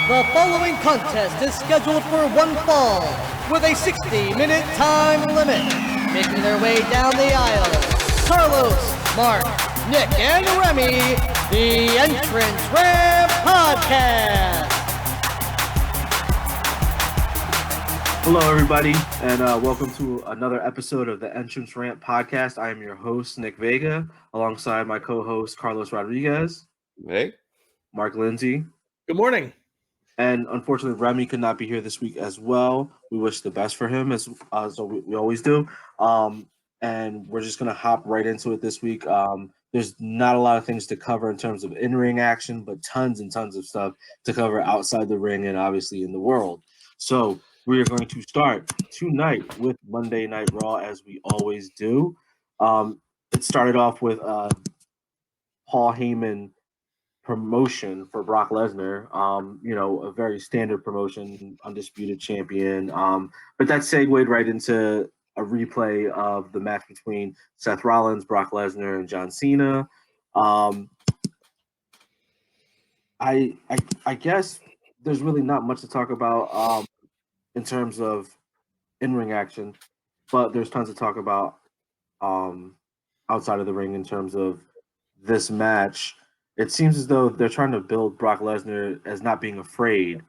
The following contest is scheduled for one fall, with a 60-minute time limit. Making their way down the aisle, Carlos, Mark, Nick, and Remy, the Entrance Ramp Podcast. Hello, everybody, and welcome to another episode of the Entrance Ramp Podcast. I am your host, Nick Vega, alongside my co-host, Carlos Rodriguez. Hey. Mark Lindsay. Good morning. And unfortunately, Remy could not be here this week as well. We wish the best for him, as so we always do. And we're just going to hop right into it this week. There's not a lot of things to cover in terms of in-ring action, but tons and tons of stuff to cover outside the ring and obviously in the world. So we are going to start tonight with Monday Night Raw, as we always do. It started off with Paul Heyman promotion for Brock Lesnar, a very standard promotion, undisputed champion. But that segued right into a replay of the match between Seth Rollins, Brock Lesnar, and John Cena. I guess there's really not much to talk about in terms of in-ring action, but there's tons to talk about outside of the ring in terms of this match. It seems as though they're trying to build Brock Lesnar as not being afraid.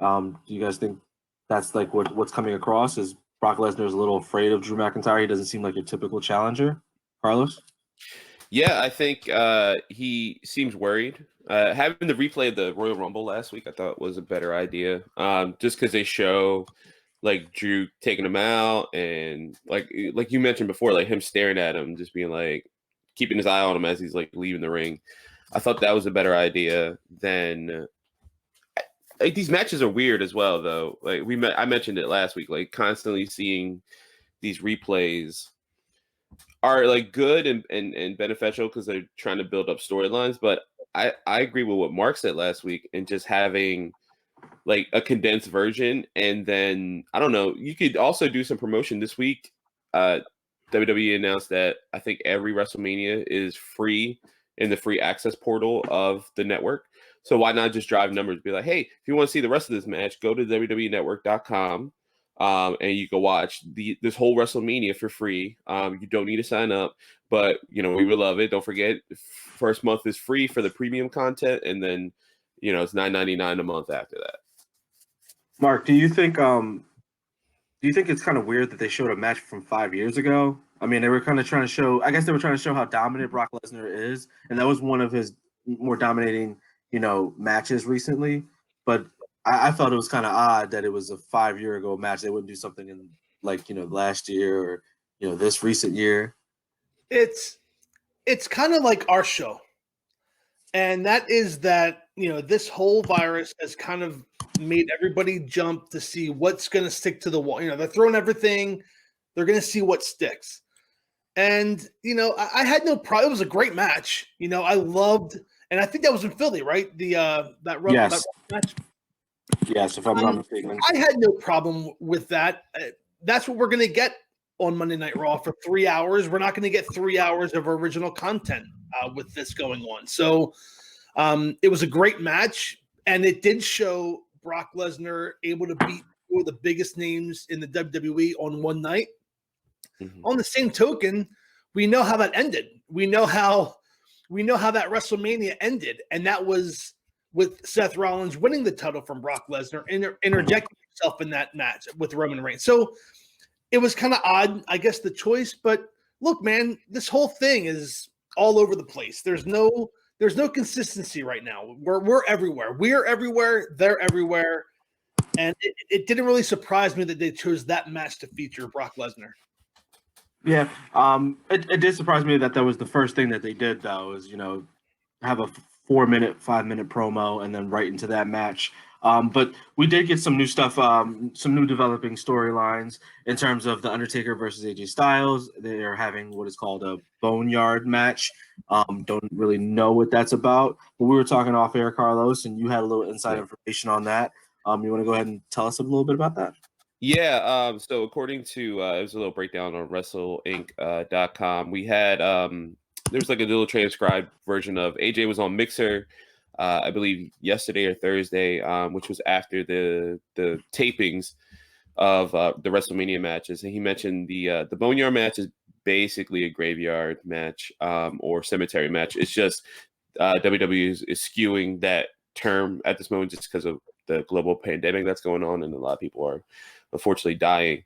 Do you guys think that's like what's coming across? Is Brock Lesnar is a little afraid of Drew McIntyre? He doesn't seem like your typical challenger. Carlos? Yeah, I think he seems worried. Having the replay of the Royal Rumble last week, I thought was a better idea. Just because they show like Drew taking him out and like you mentioned before, like him staring at him, just being like keeping his eye on him as he's like leaving the ring. I thought that was a better idea than like these matches are weird as well, though. Like I mentioned it last week, like constantly seeing these replays are like good and beneficial because they're trying to build up storylines. But I agree with what Mark said last week and just having like a condensed version. And then I don't know, you could also do some promotion this week. WWE announced that I think every WrestleMania is free in the free access portal of the network. So why not just drive numbers? Be like, hey, if you want to see the rest of this match, go to wwenetwork.com and you can watch this whole WrestleMania for free. You don't need to sign up, but we would love it. Don't forget, first month is free for the premium content, and then it's $9.99 a month after that. Mark, do you think it's kind of weird that they showed a match from 5 years ago? I mean, they were kind of trying to show. I guess they were trying to show how dominant Brock Lesnar is, and that was one of his more dominating, matches recently. But I thought it was kind of odd that it was a 5 year ago match. They wouldn't do something in last year or this recent year. It's kind of like our show, and that is that this whole virus has kind of made everybody jump to see what's going to stick to the wall. They're throwing everything. They're going to see what sticks. And, I had no problem. It was a great match. I loved, and I think that was in Philly, right? That match. Yes, if I'm not mistaken. I had no problem with that. That's what we're going to get on Monday Night Raw for 3 hours. We're not going to get 3 hours of original content with this going on. So it was a great match, and it did show Brock Lesnar able to beat two of the biggest names in the WWE on one night. Mm-hmm. On the same token, we know how that ended. We know how that WrestleMania ended, and that was with Seth Rollins winning the title from Brock Lesnar and interjecting himself in that match with Roman Reigns. So it was kind of odd, I guess, the choice. But look, man, this whole thing is all over the place. There's no consistency right now. We're everywhere. We're everywhere. They're everywhere. And it didn't really surprise me that they chose that match to feature Brock Lesnar. Yeah, it did surprise me that was the first thing that they did, though, is have a 4-minute, 5-minute promo and then right into that match. But we did get some new stuff, some new developing storylines in terms of The Undertaker versus AJ Styles. They are having what is called a Boneyard match. Don't really know what that's about, but we were talking off air, Carlos, and you had a little inside information on that. You want to go ahead and tell us a little bit about that? Yeah, so according to it was a little breakdown on WrestleInc.com. We had there's like a little transcribed version of AJ was on Mixer I believe yesterday or Thursday, which was after the tapings of the WrestleMania matches, and he mentioned the Boneyard match is basically a graveyard match or cemetery match. It's just WWE is skewing that term at this moment just because of the global pandemic that's going on, and a lot of people are unfortunately dying.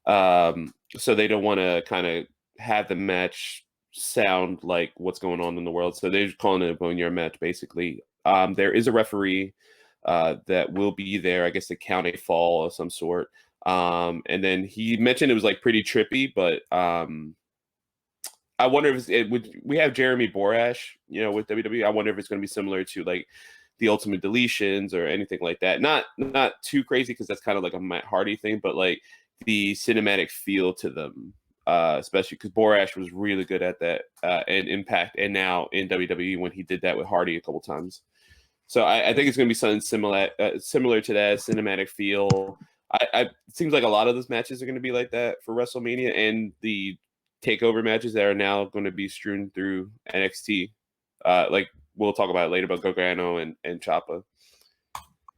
So they don't want to kind of have the match sound like what's going on in the world. So they're just calling it a boneyard match, basically. There is a referee that will be there, I guess, to count a fall of some sort. And then he mentioned it was like pretty trippy, but I wonder if we have Jeremy Borash, with WWE. I wonder if it's going to be similar to like the Ultimate Deletions or anything like that. Not too crazy because that's kind of like a Matt Hardy thing, but like the cinematic feel to them, especially because Borash was really good at that and Impact, and now in WWE when he did that with Hardy a couple times. So I think it's going to be something similar to that cinematic feel. It seems like a lot of those matches are going to be like that for WrestleMania, and the takeover matches that are now going to be strewn through NXT. Like we'll talk about it later about Gargano and Ciampa.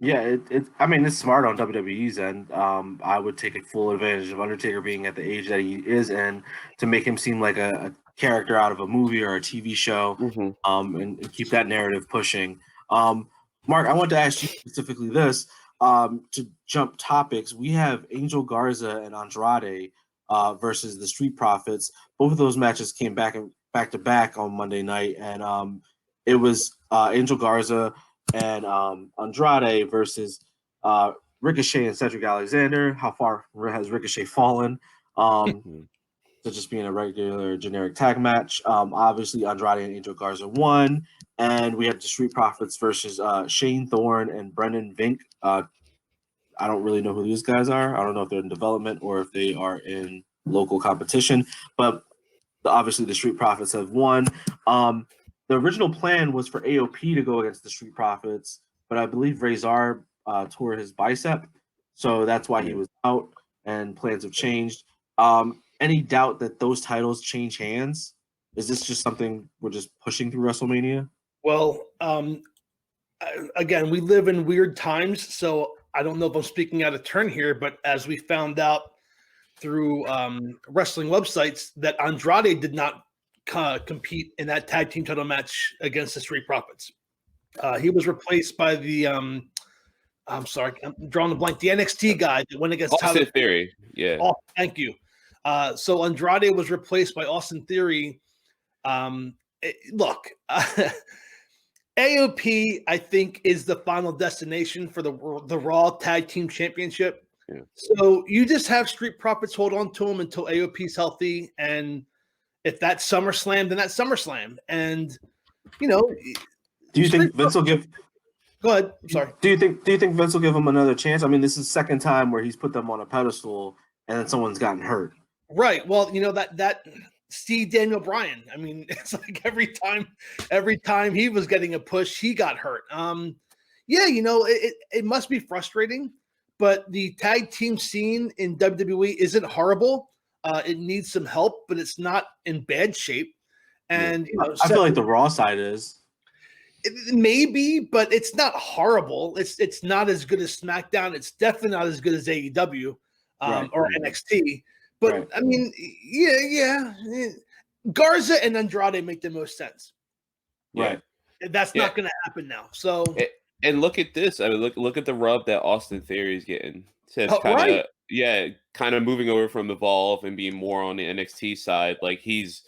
Yeah, it's smart on WWE's end. I would take full advantage of Undertaker being at the age that he is, and to make him seem like a character out of a movie or a TV show, and keep that narrative pushing. Mark, I want to ask you specifically this. To jump topics, we have Angel Garza and Andrade versus the Street Profits. Both of those matches came back to back on Monday night, and it was Angel Garza and Andrade versus Ricochet and Cedric Alexander. How far has Ricochet fallen to just being a regular generic tag match? Obviously, Andrade and Angel Garza won, and we had the Street Profits versus Shane Thorne and Brendan Vink. I don't really know who these guys are. I don't know if they're in development or if they are in local competition, but obviously the Street Profits have won. The original plan was for AOP to go against the Street Profits, but I believe Razor tore his bicep, so that's why he was out, and plans have changed. Any doubt that those titles change hands? Is this just something we're just pushing through WrestleMania? Well, again, we live in weird times, so I don't know if I'm speaking out of turn here, but as we found out through wrestling websites, that Andrade did not compete in that tag team title match against the Street Profits. He was replaced by the I'm sorry, I'm drawing a blank. The NXT guy that went against Austin Theory. Yeah. Oh, thank you. So Andrade was replaced by Austin Theory. Look, AOP, I think, is the final destination for the Raw Tag Team Championship. Yeah. So you just have Street Profits hold on to him until AOP's healthy, and if that's SummerSlam, then that's SummerSlam. And do you think Vince will give? Go ahead. I'm sorry. Do you think Vince will give him another chance? I mean, this is the second time where he's put them on a pedestal, and then someone's gotten hurt. Right. Well, that see Daniel Bryan. I mean, it's like every time he was getting a push, he got hurt. It must be frustrating, but the tag team scene in WWE isn't horrible. It needs some help, but it's not in bad shape. And I feel like the Raw side is. Maybe, but it's not horrible. It's not as good as SmackDown. It's definitely not as good as AEW or NXT. But right. I mean, yeah. Garza and Andrade make the most sense. Right. That's not going to happen now. So and look at this. I mean, look at the rub that Austin Theory is getting. So it's kind of moving over from Evolve and being more on the NXT side. Like he's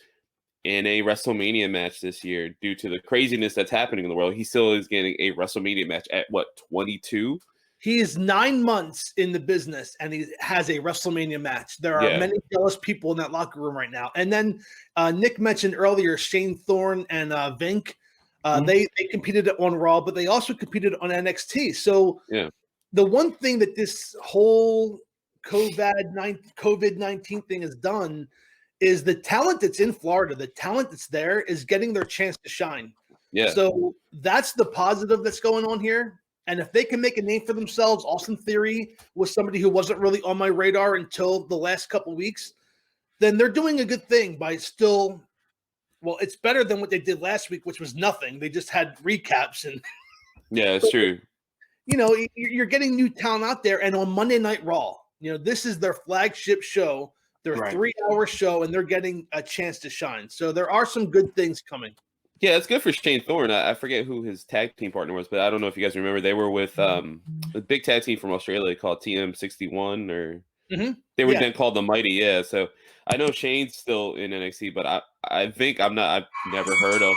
in a WrestleMania match this year due to the craziness that's happening in the world. He still is getting a WrestleMania match at 22? He is 9 months in the business and he has a WrestleMania match. There are many jealous people in that locker room right now. And then Nick mentioned earlier Shane Thorne and Vink. They competed on Raw, but they also competed on NXT. So the one thing that this whole COVID-19 thing has done is the talent that's in Florida, the talent that's there is getting their chance to shine. Yeah. So that's the positive that's going on here. And if they can make a name for themselves, Austin Theory was somebody who wasn't really on my radar until the last couple of weeks, then they're doing a good thing by still, well, it's better than what they did last week, which was nothing. They just had recaps and Yeah, it's true. You know, you're getting new talent out there, and on Monday Night Raw, you know, this is their flagship show, their Right. 3-hour show, and they're getting a chance to shine. So there are some good things coming. Yeah, it's good for Shane Thorne. I forget who his tag team partner was, but I don't know if you guys remember. They were with a big tag team from Australia called TM61, or they were then called the Mighty. Yeah, so I know Shane's still in NXT, but I think I've never heard of.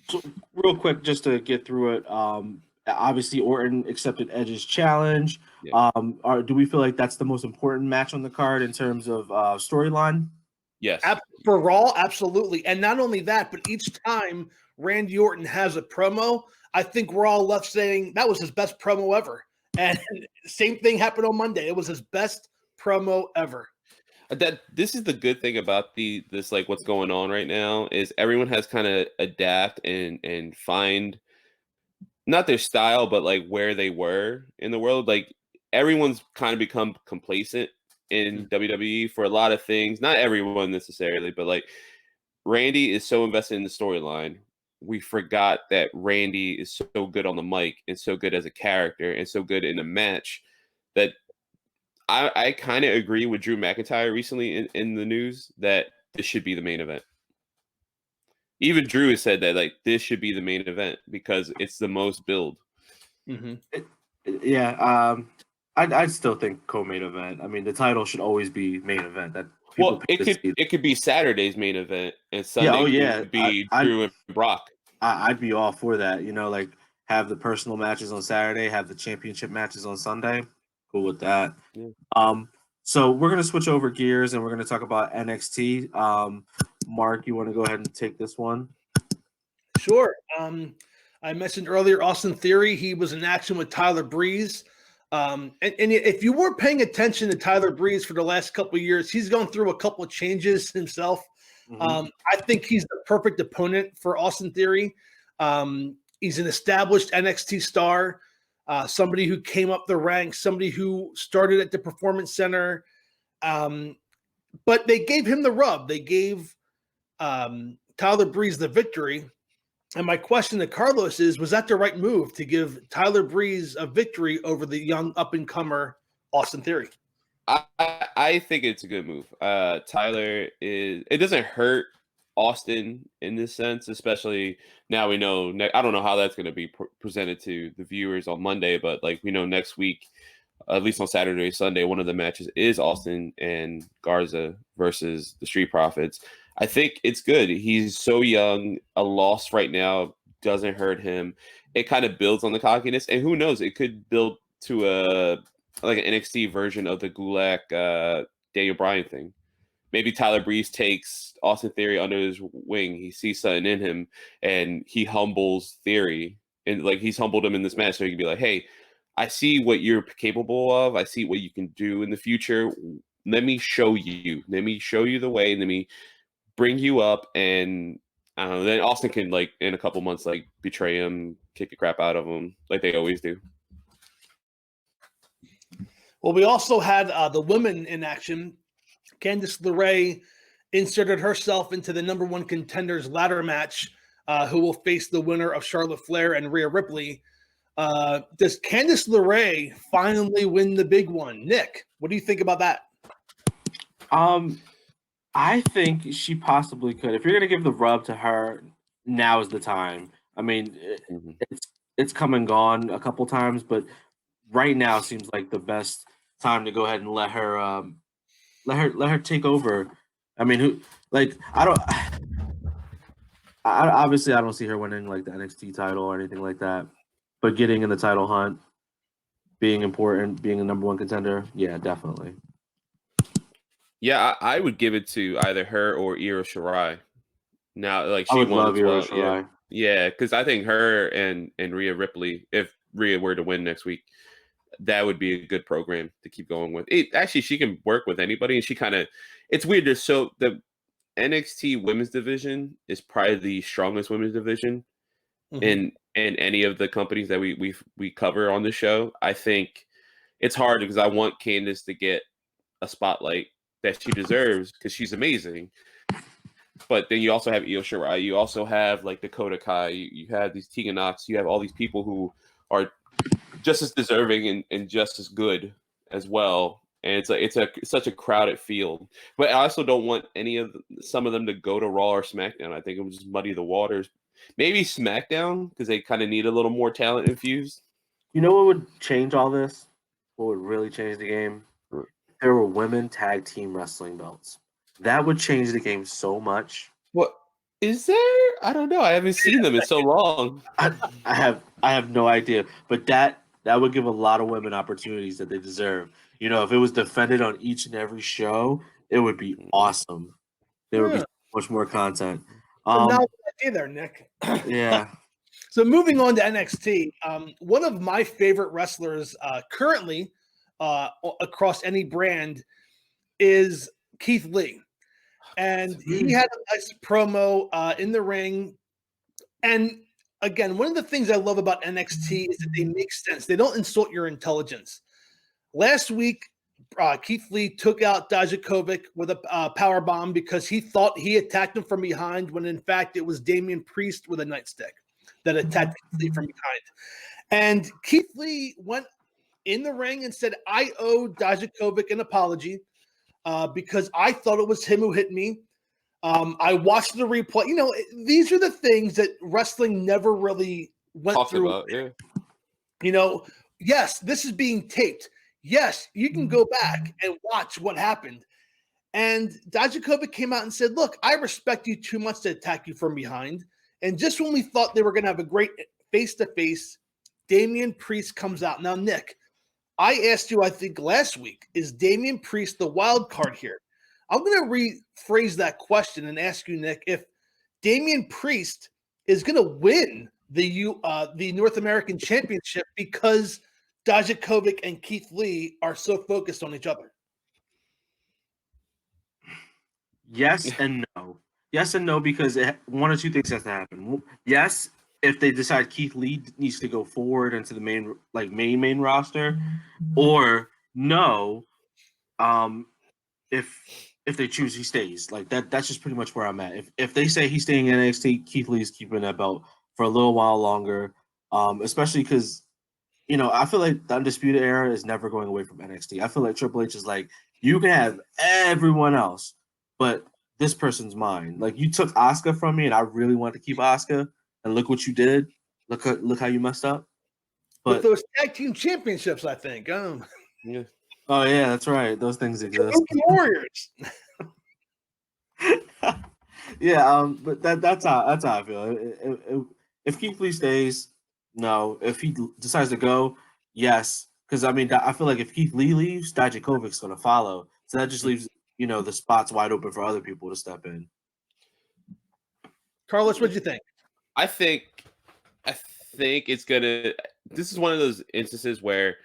So real quick, just to get through it. Obviously Orton accepted Edge's challenge. Yeah. Do we feel like that's the most important match on the card in terms of storyline? Yes. For Raw, absolutely. And not only that, but each time Randy Orton has a promo, I think we're all left saying that was his best promo ever. And same thing happened on Monday. It was his best promo ever. That this is the good thing about this like what's going on right now is everyone has kind of adapt and find not their style, but like where they were in the world. Like everyone's kind of become complacent in WWE for a lot of things. Not everyone necessarily, but like Randy is so invested in the storyline. We forgot that Randy is so good on the mic and so good as a character and so good in a match that I kind of agree with Drew McIntyre recently in the news that this should be the main event. Even Drew has said that like this should be the main event because it's the most build. I'd still think co-main event. I mean, the title should always be main event. That Well, it could be Saturday's main event and Sunday could be Drew and Brock. I'd be all for that. You know, like have the personal matches on Saturday, have the championship matches on Sunday. Cool with that. Yeah. So we're gonna switch over gears and we're gonna talk about NXT. Mark, you want to go ahead and take this one? Sure. I mentioned earlier Austin Theory. He was in action with Tyler Breeze. And if you weren't paying attention to Tyler Breeze for the last couple of years, he's gone through a couple of changes himself. I think he's the perfect opponent for Austin Theory. He's an established NXT star, somebody who came up the ranks, somebody who started at the Performance Center. But they gave him the rub. They gave Tyler Breeze the victory. And my question to Carlos is, was that the right move to give Tyler Breeze a victory over the young up-and-comer Austin Theory? I think it's a good move. Tyler it doesn't hurt Austin in this sense, especially now we know. I don't know how that's going to be presented to the viewers on Monday, but like we know next week, at least on Saturday, Sunday, one of the matches is Austin and Garza versus the Street Profits. I think it's good. He's so young. A loss right now doesn't hurt him. It kind of builds on the cockiness, and who knows? It could build to an NXT version of the Gulak Daniel Bryan thing. Maybe Tyler Breeze takes Austin Theory under his wing. He sees something in him, and he humbles Theory, and like he's humbled him in this match, so he can be like, "Hey, I see what you're capable of. I see what you can do in the future. Let me show you. Let me show you the way. Let me bring you up." And I don't know. Then Austin can like in a couple months like betray him, kick the crap out of him, like they always do. Well, we also had the women in action. Candice LeRae inserted herself into the number one contenders ladder match, who will face the winner of Charlotte Flair and Rhea Ripley. Does Candice LeRae finally win the big one? Nick, what do you think about that? I think she possibly could. If you're gonna give the rub to her, now is the time. I mean, it's come and gone a couple times, but right now seems like the best time to go ahead and let her take over. I mean, obviously I don't see her winning like the NXT title or anything like that, but getting in the title hunt, being important, being a number one contender, yeah, definitely. Yeah, I would give it to either her or Io Shirai. Now, like I she would won love as well. Io Shirai. Yeah, because I think her and Rhea Ripley, if Rhea were to win next week, that would be a good program to keep going with. Actually, she can work with anybody, and she kind of. It's weird. So the NXT women's division is probably the strongest women's division in any of the companies that we cover on the show. I think it's hard because I want Candice to get a spotlight that she deserves because she's amazing. But then you also have Io Shirai. You also have like Dakota Kai. You have these Tegan Nox. You have all these people who are just as deserving and just as good as well. And it's such a crowded field. But I also don't want some of them to go to Raw or SmackDown. I think it would just muddy the waters. Maybe SmackDown because they kind of need a little more talent infused. You know what would change all this? What would really change the game? There were women tag team wrestling belts. That would change the game so much. What is there? I don't know. I haven't seen them in so long. I have no idea, but that would give a lot of women opportunities that they deserve. You know, if it was defended on each and every show, it would be awesome. There would be so much more content. So now idea there, Nick. Yeah. So moving on to NXT, one of my favorite wrestlers currently across any brand is Keith Lee. And he had a nice promo in the ring. And again, one of the things I love about NXT is that they make sense. They don't insult your intelligence. Last week, Keith Lee took out Dijakovic with a power bomb because he thought he attacked him from behind when in fact it was Damian Priest with a nightstick that attacked Keith Lee from behind. And Keith Lee went in the ring and said, I owe Dijakovic an apology because I thought it was him who hit me. I watched the replay. You know, these are the things that wrestling never really went through. About, yeah. You know, yes, this is being taped. Yes, you can go back and watch what happened. And Dijakovic came out and said, look, I respect you too much to attack you from behind. And just when we thought they were going to have a great face-to-face, Damian Priest comes out. Now, Nick, I asked you, I think last week, is Damian Priest the wild card here? I'm going to rephrase that question and ask you, Nick, if Damian Priest is going to win the North American Championship because Dijakovic and Keith Lee are so focused on each other. Yes and no. Yes and no, because one or two things has to happen. Yes, if they decide Keith Lee needs to go forward into the main roster, or no, if they choose he stays. Like that's just pretty much where I'm at. If they say he's staying in NXT, Keith Lee's keeping that belt for a little while longer. Especially because, you know, I feel like the Undisputed Era is never going away from NXT. I feel like Triple H is like, you can have everyone else, but this person's mine. Like, you took Asuka from me, and I really wanted to keep Asuka, and look what you did. Look how you messed up. But with those tag team championships, I think. Yeah. Oh yeah, that's right. Those things exist. Warriors. Yeah, but that's how I feel. If Keith Lee stays, no. If he decides to go, yes. Because I mean, I feel like if Keith Lee leaves, Dijakovic's going to follow. So that just leaves, you know, the spots wide open for other people to step in. Carlos, what do you think? I think it's gonna. This is one of those instances where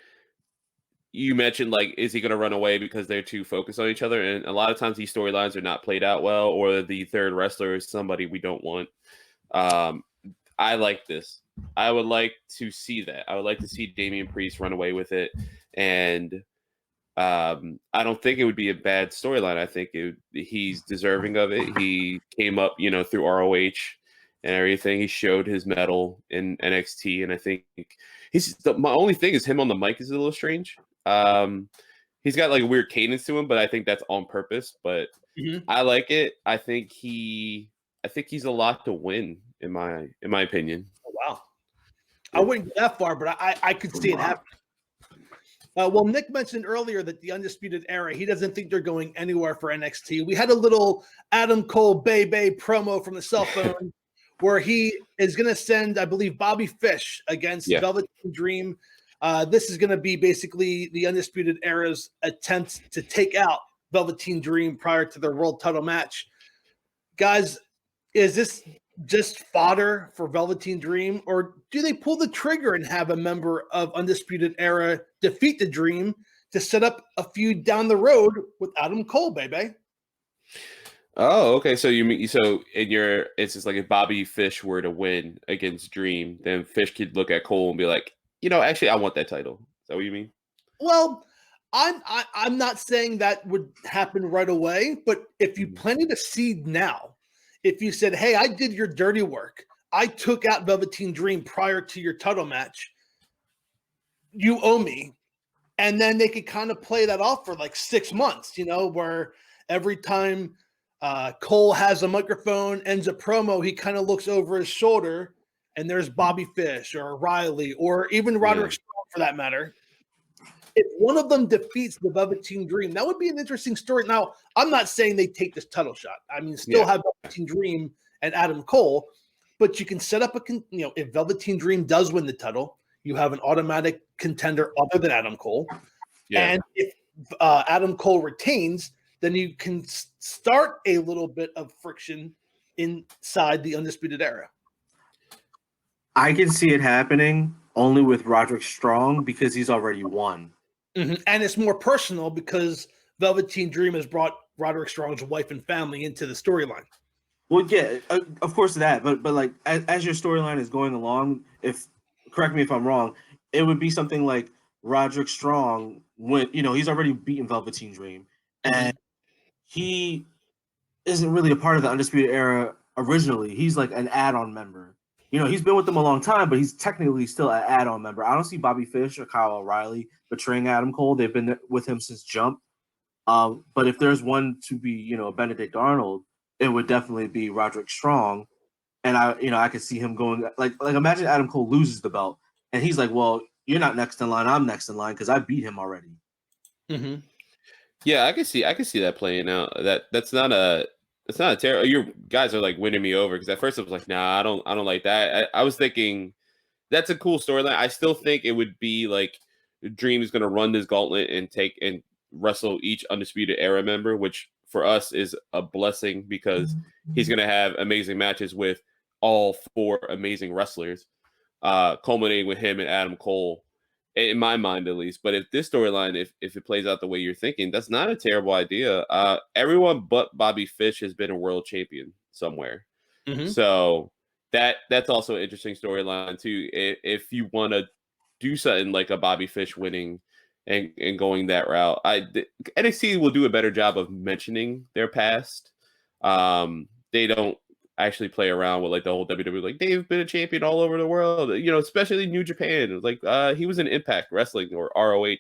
you mentioned, like, is he going to run away because they're too focused on each other? And a lot of times these storylines are not played out well, or the third wrestler is somebody we don't want. I like this. I would like to see that. I would like to see Damian Priest run away with it. And I don't think it would be a bad storyline. I think he's deserving of it. He came up, you know, through ROH and everything. He showed his mettle in NXT. And I think my only thing is him on the mic is a little strange. He's got like a weird cadence to him, but I think that's on purpose. But I like it. I think he's a lot to win in my opinion. Oh, wow. I wouldn't go that far, but I could see it happening. Well, Nick mentioned earlier that the Undisputed Era, he doesn't think they're going anywhere for NXT. We had a little Adam Cole Bay promo from the cell phone where he is going to send, I believe, Bobby Fish against Velveteen Dream. This is going to be basically the Undisputed Era's attempt to take out Velveteen Dream prior to their world title match. Guys, is this just fodder for Velveteen Dream, or do they pull the trigger and have a member of Undisputed Era defeat the Dream to set up a feud down the road with Adam Cole, baby? Oh, okay. So it's just like if Bobby Fish were to win against Dream, then Fish could look at Cole and be like, you know, actually, I want that title. Is that what you mean? Well, I'm not saying that would happen right away, but if you planted a seed now, if you said, hey, I did your dirty work. I took out Velveteen Dream prior to your title match. You owe me. And then they could kind of play that off for like 6 months, where every time Cole has a microphone, ends a promo, he kind of looks over his shoulder and there's Bobby Fish or Riley or even Roderick Strong for that matter. If one of them defeats the Velveteen Dream, that would be an interesting story. Now, I'm not saying they take this title shot. I mean, still have Velveteen Dream and Adam Cole, but you can set up if Velveteen Dream does win the title, you have an automatic contender other than Adam Cole. Yeah. And if Adam Cole retains, then you can start a little bit of friction inside the Undisputed Era. I can see it happening only with Roderick Strong because he's already won. Mm-hmm. And it's more personal because Velveteen Dream has brought Roderick Strong's wife and family into the storyline. Well, yeah, of course that, but like as your storyline is going along, correct me if I'm wrong, it would be something like Roderick Strong he's already beaten Velveteen Dream, and he isn't really a part of the Undisputed Era originally. He's like an add-on member. He's been with them a long time, but he's technically still an add-on member. I don't see Bobby Fish or Kyle O'Reilly betraying Adam Cole. They've been with him since Jump. But if there's one to be, Benedict Arnold, it would definitely be Roderick Strong. And I could see him going like imagine Adam Cole loses the belt and he's like, well, you're not next in line. I'm next in line because I beat him already. Mm-hmm. Yeah, I can see that playing out. That's not a terrible. Your guys are like winning me over because at first I was like, nah, I don't like that. I was thinking that's a cool storyline. I still think it would be like Dream is going to run this gauntlet and wrestle each Undisputed Era member, which for us is a blessing because he's going to have amazing matches with all 4 amazing wrestlers, culminating with him and Adam Cole, in my mind at least. But if this storyline, if it plays out the way you're thinking, that's not a terrible idea. Everyone but Bobby Fish has been a world champion somewhere. Mm-hmm. So that's also an interesting storyline too. If you want to do something like a Bobby Fish winning and going that route, NXT will do a better job of mentioning their past. They don't actually play around with like the whole WWE, like they've been a champion all over the world, especially New Japan. Like he was in Impact Wrestling or ROH.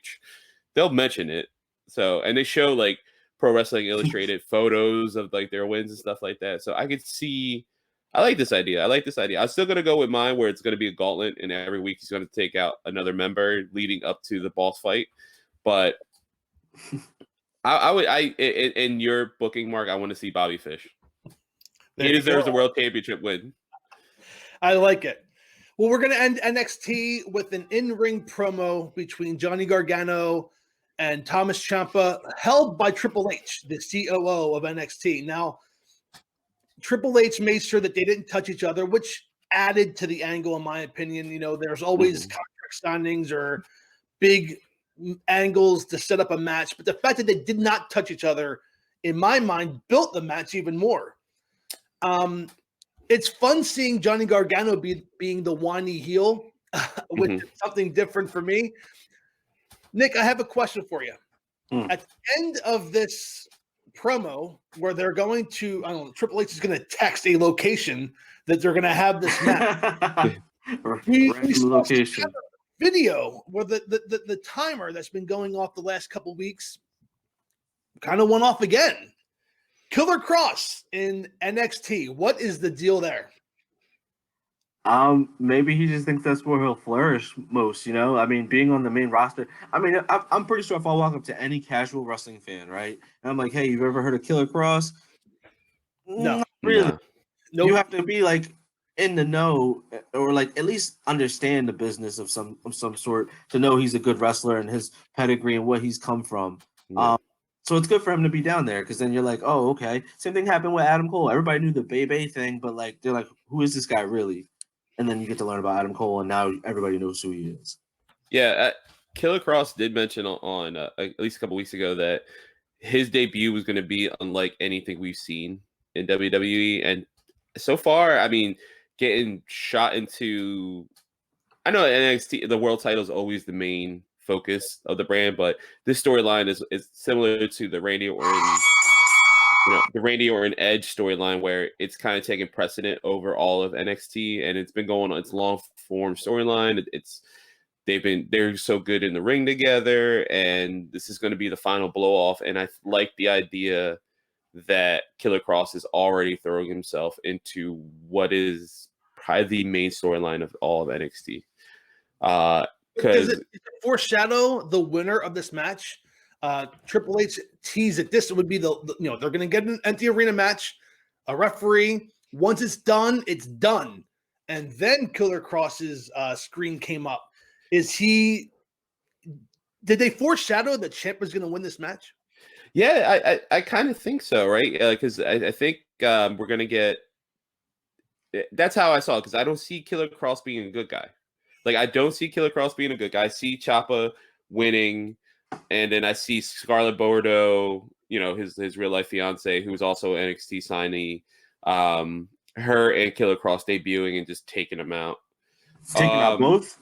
They'll mention it. So, and they show like Pro Wrestling Illustrated photos of like their wins and stuff like that. So I like this idea. I'm still going to go with mine where it's going to be a gauntlet and every week he's going to take out another member leading up to the boss fight. But in your booking, Mark, I want to see Bobby Fish. He deserves a world championship win. I like it. Well, we're going to end NXT with an in-ring promo between Johnny Gargano and Thomas Ciampa, held by Triple H, the COO of NXT. Now, Triple H made sure that they didn't touch each other, which added to the angle, in my opinion. There's always contract signings or big angles to set up a match. But the fact that they did not touch each other, in my mind, built the match even more. It's fun seeing Johnny Gargano being the whiny heel, which is something different for me. Nick, I have a question for you. At the end of this promo where they're going to, Triple H is going to text a location that they're going to have this match. we saw location video where the timer that's been going off the last couple weeks kind of went off again. Killer Cross in NXT. What is the deal there? Maybe he just thinks that's where he'll flourish most, I mean, being on the main roster. I mean, I'm pretty sure if I walk up to any casual wrestling fan, right, and I'm like, hey, you've ever heard of Killer Cross? No. Not really. No. Nope. You have to be like in the know or like at least understand the business of some sort to know he's a good wrestler and his pedigree and what he's come from. Yeah. So it's good for him to be down there because then you're like, oh, okay. Same thing happened with Adam Cole. Everybody knew the Bebe thing, but like they're like, who is this guy really? And then you get to learn about Adam Cole, and now everybody knows who he is. Yeah, Killer Cross did mention on at least a couple weeks ago that his debut was going to be unlike anything we've seen in WWE. And so far, I mean, getting shot into, I know NXT, the world title is always the main focus of the brand, but this storyline is similar to the Randy Orton the Randy Orton Edge storyline where it's kind of taking precedent over all of NXT, and it's been going on. It's long form storyline. They're so good in the ring together, and this is going to be the final blow off. And I like the idea that Killer Cross is already throwing himself into what is probably the main storyline of all of NXT. Does it foreshadow the winner of this match? Triple H teased that this would be they're going to get an empty arena match, a referee. Once it's done, and then Killer Cross's screen came up. Did they foreshadow that Champ was going to win this match? Yeah, I kind of think so, right? Because I think we're going to get. That's how I saw it, because I don't see Killer Cross being a good guy. Like, I don't see Killer Cross being a good guy. I see Ciampa winning, and then I see Scarlett Bordeaux, his real life fiance, who's also NXT signee, her and Killer Cross debuting and just taking them out. Taking out both?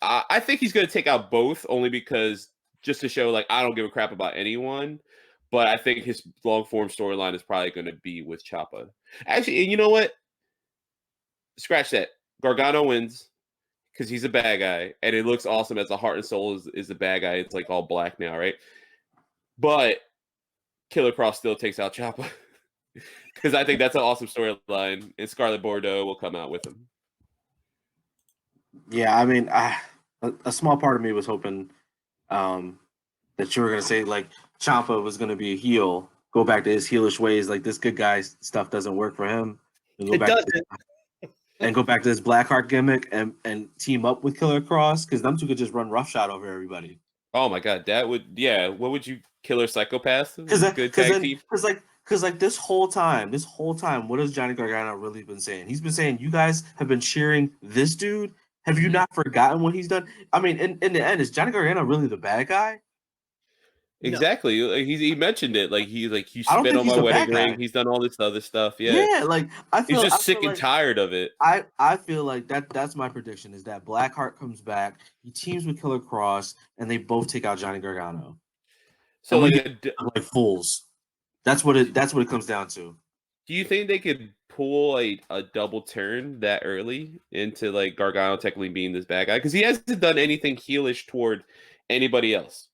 I think he's going to take out both, only because just to show, like, I don't give a crap about anyone. But I think his long form storyline is probably going to be with Ciampa. Actually, and you know what? Scratch that. Gargano wins because he's a bad guy, and it looks awesome as the Heart and Soul is the bad guy. It's like all black now, right? But Killer Cross still takes out Ciampa because I think that's an awesome storyline, and Scarlett Bordeaux will come out with him. Yeah, I mean, a small part of me was hoping that you were going to say, like, Ciampa was going to be a heel, go back to his heelish ways, like this good guy stuff doesn't work for him. And go back to his Blackheart gimmick and team up with Killer Cross, because them two could just run roughshod over everybody. Oh my god, that would what would you Killer Psychopath? Because this whole time, what has Johnny Gargano really been saying? He's been saying, you guys have been cheering this dude. Have you not forgotten what he's done? I mean, in the end, is Johnny Gargano really the bad guy? Exactly. No. He mentioned it. Like he spit on my wedding ring. He's done all this other stuff. Yeah. Yeah, like he's just sick and tired of it. I feel like that's my prediction, is that Blackheart comes back, he teams with Killer Cross, and they both take out Johnny Gargano. So like fools. That's what it comes down to. Do you think they could pull a double turn that early into like Gargano technically being this bad guy? Because he hasn't done anything heelish toward anybody else.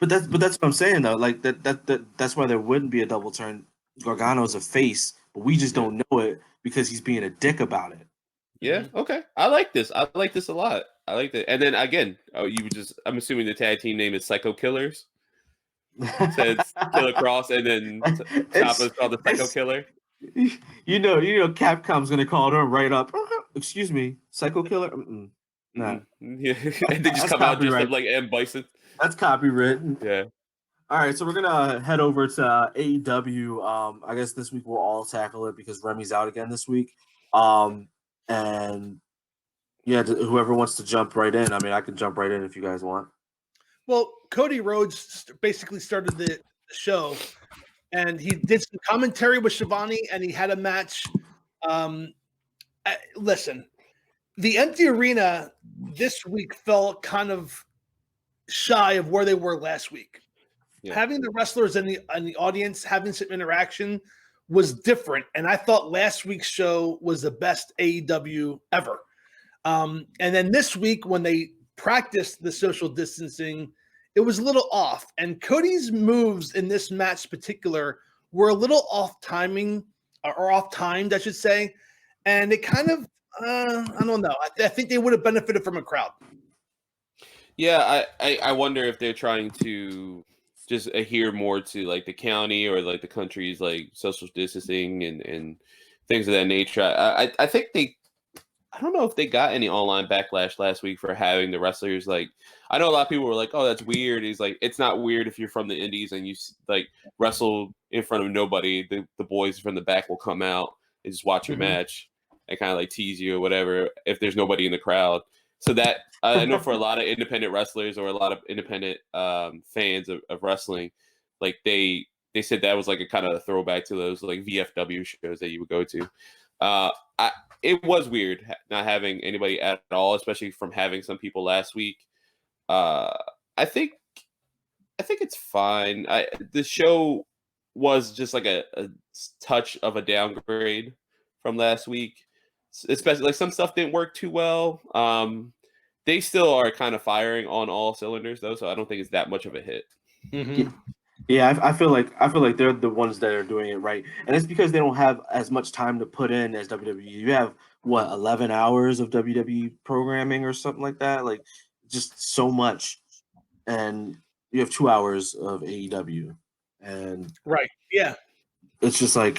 But that's what I'm saying though. Like that's why there wouldn't be a double turn. Gargano's a face, but we just don't know it because he's being a dick about it. Yeah. Okay. I like this. I like this a lot. I like that. And then again, I'm assuming the tag team name is Psycho Killers. Says Killer Cross, and then Ciampa's called the Psycho Killer. You know, Capcom's gonna call them right up. Excuse me, Psycho Killer. Nah. Yeah. And they just come out just like M. Bison. That's copywritten. Yeah. All right, so we're gonna head over to AEW. I guess this week we'll all tackle it because Remy's out again this week. And yeah, whoever wants to jump right in. I mean, I can jump right in if you guys want. Well, Cody Rhodes basically started the show, and he did some commentary with Shivani, and he had a match. Listen, the empty arena this week felt kind of shy of where they were last week. Yeah. Having the wrestlers in the audience having some interaction was different, and I thought last week's show was the best AEW ever. And then this week, when they practiced the social distancing, it was a little off. And Cody's moves in this match particular were a little off timing, or off timed, I should say. And it kind of, I don't know. I think they would have benefited from a crowd. Yeah, I wonder if they're trying to just adhere more to like the county or like the country's like social distancing and things of that nature. I think I don't know if they got any online backlash last week for having the wrestlers like. I know a lot of people were like, "Oh, that's weird." He's like, "It's not weird if you're from the Indies and you like wrestle in front of nobody. The boys from the back will come out and just watch your match and kind of like tease you or whatever if there's nobody in the crowd." So that I know for a lot of independent wrestlers or a lot of independent fans of wrestling, like they said that was like a kind of a throwback to those like VFW shows that you would go to. It was weird not having anybody at all, especially from having some people last week. I think it's fine. The show was just like a touch of a downgrade from last week. Especially like some stuff didn't work too well. They still are kind of firing on all cylinders though, so I don't think it's that much of a hit. Mm-hmm. Yeah, I feel like they're the ones that are doing it right, and it's because they don't have as much time to put in as WWE. You have what 11 hours of WWE programming or something like that, like just so much, and you have 2 hours of AEW, and Right. Yeah. it's just like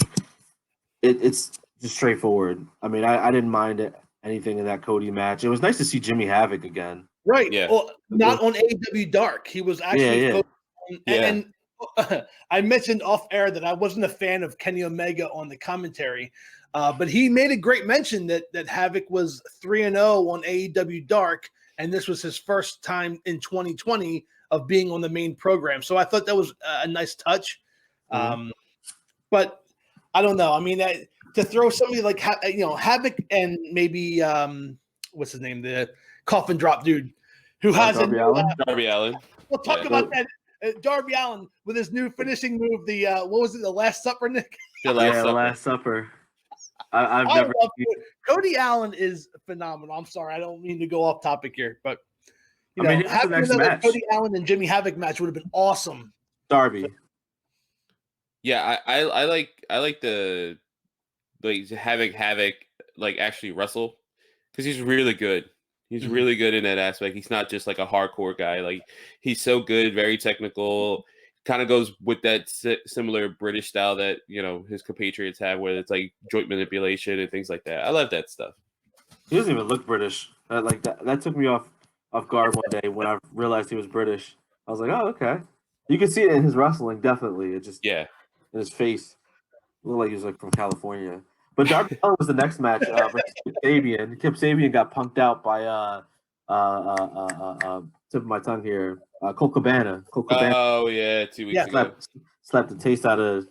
it's just straightforward. I mean, I didn't mind anything in that Cody match. It was nice to see Jimmy Havoc again. Right. Yeah. Well, not on AEW Dark. He was actually Yeah. focused on, Yeah. and I mentioned off air that I wasn't a fan of Kenny Omega on the commentary, but he made a great mention that Havoc was 3-0 on AEW Dark, and this was his first time in 2020 of being on the main program. So I thought that was a nice touch. But I don't know. I mean, to throw somebody like Havoc and maybe what's his name, the coffin drop dude, who has Darby a Allin? Darby Allin. We'll talk about that. Darby Allin with his new finishing move, the what was it, the Last Supper, Nick? The Last Last Supper. Supper. I've never. love Cody Allen is phenomenal. I'm sorry, I don't mean to go off topic here, but here's the having next another match. Cody Allen and Jimmy Havoc match would have been awesome. Darby. Yeah, I like the having Havoc like actually wrestle because he's really good. He's really good in that aspect. He's not just like a hardcore guy. Like he's so good, very technical. Kind of goes with that similar British style that his compatriots have, where it's like joint manipulation and things like that. I love that stuff. He doesn't even look British. That took me off guard one day when I realized he was British. I was like, oh, okay. You can see it in his wrestling, definitely. It just in his face, looked like he was like from California. But Darby Allin was the next match versus Kip Sabian. Kip Sabian got punked out by tip of my tongue here, Colt Cabana. Oh yeah, 2 weeks ago. Slapped the taste out of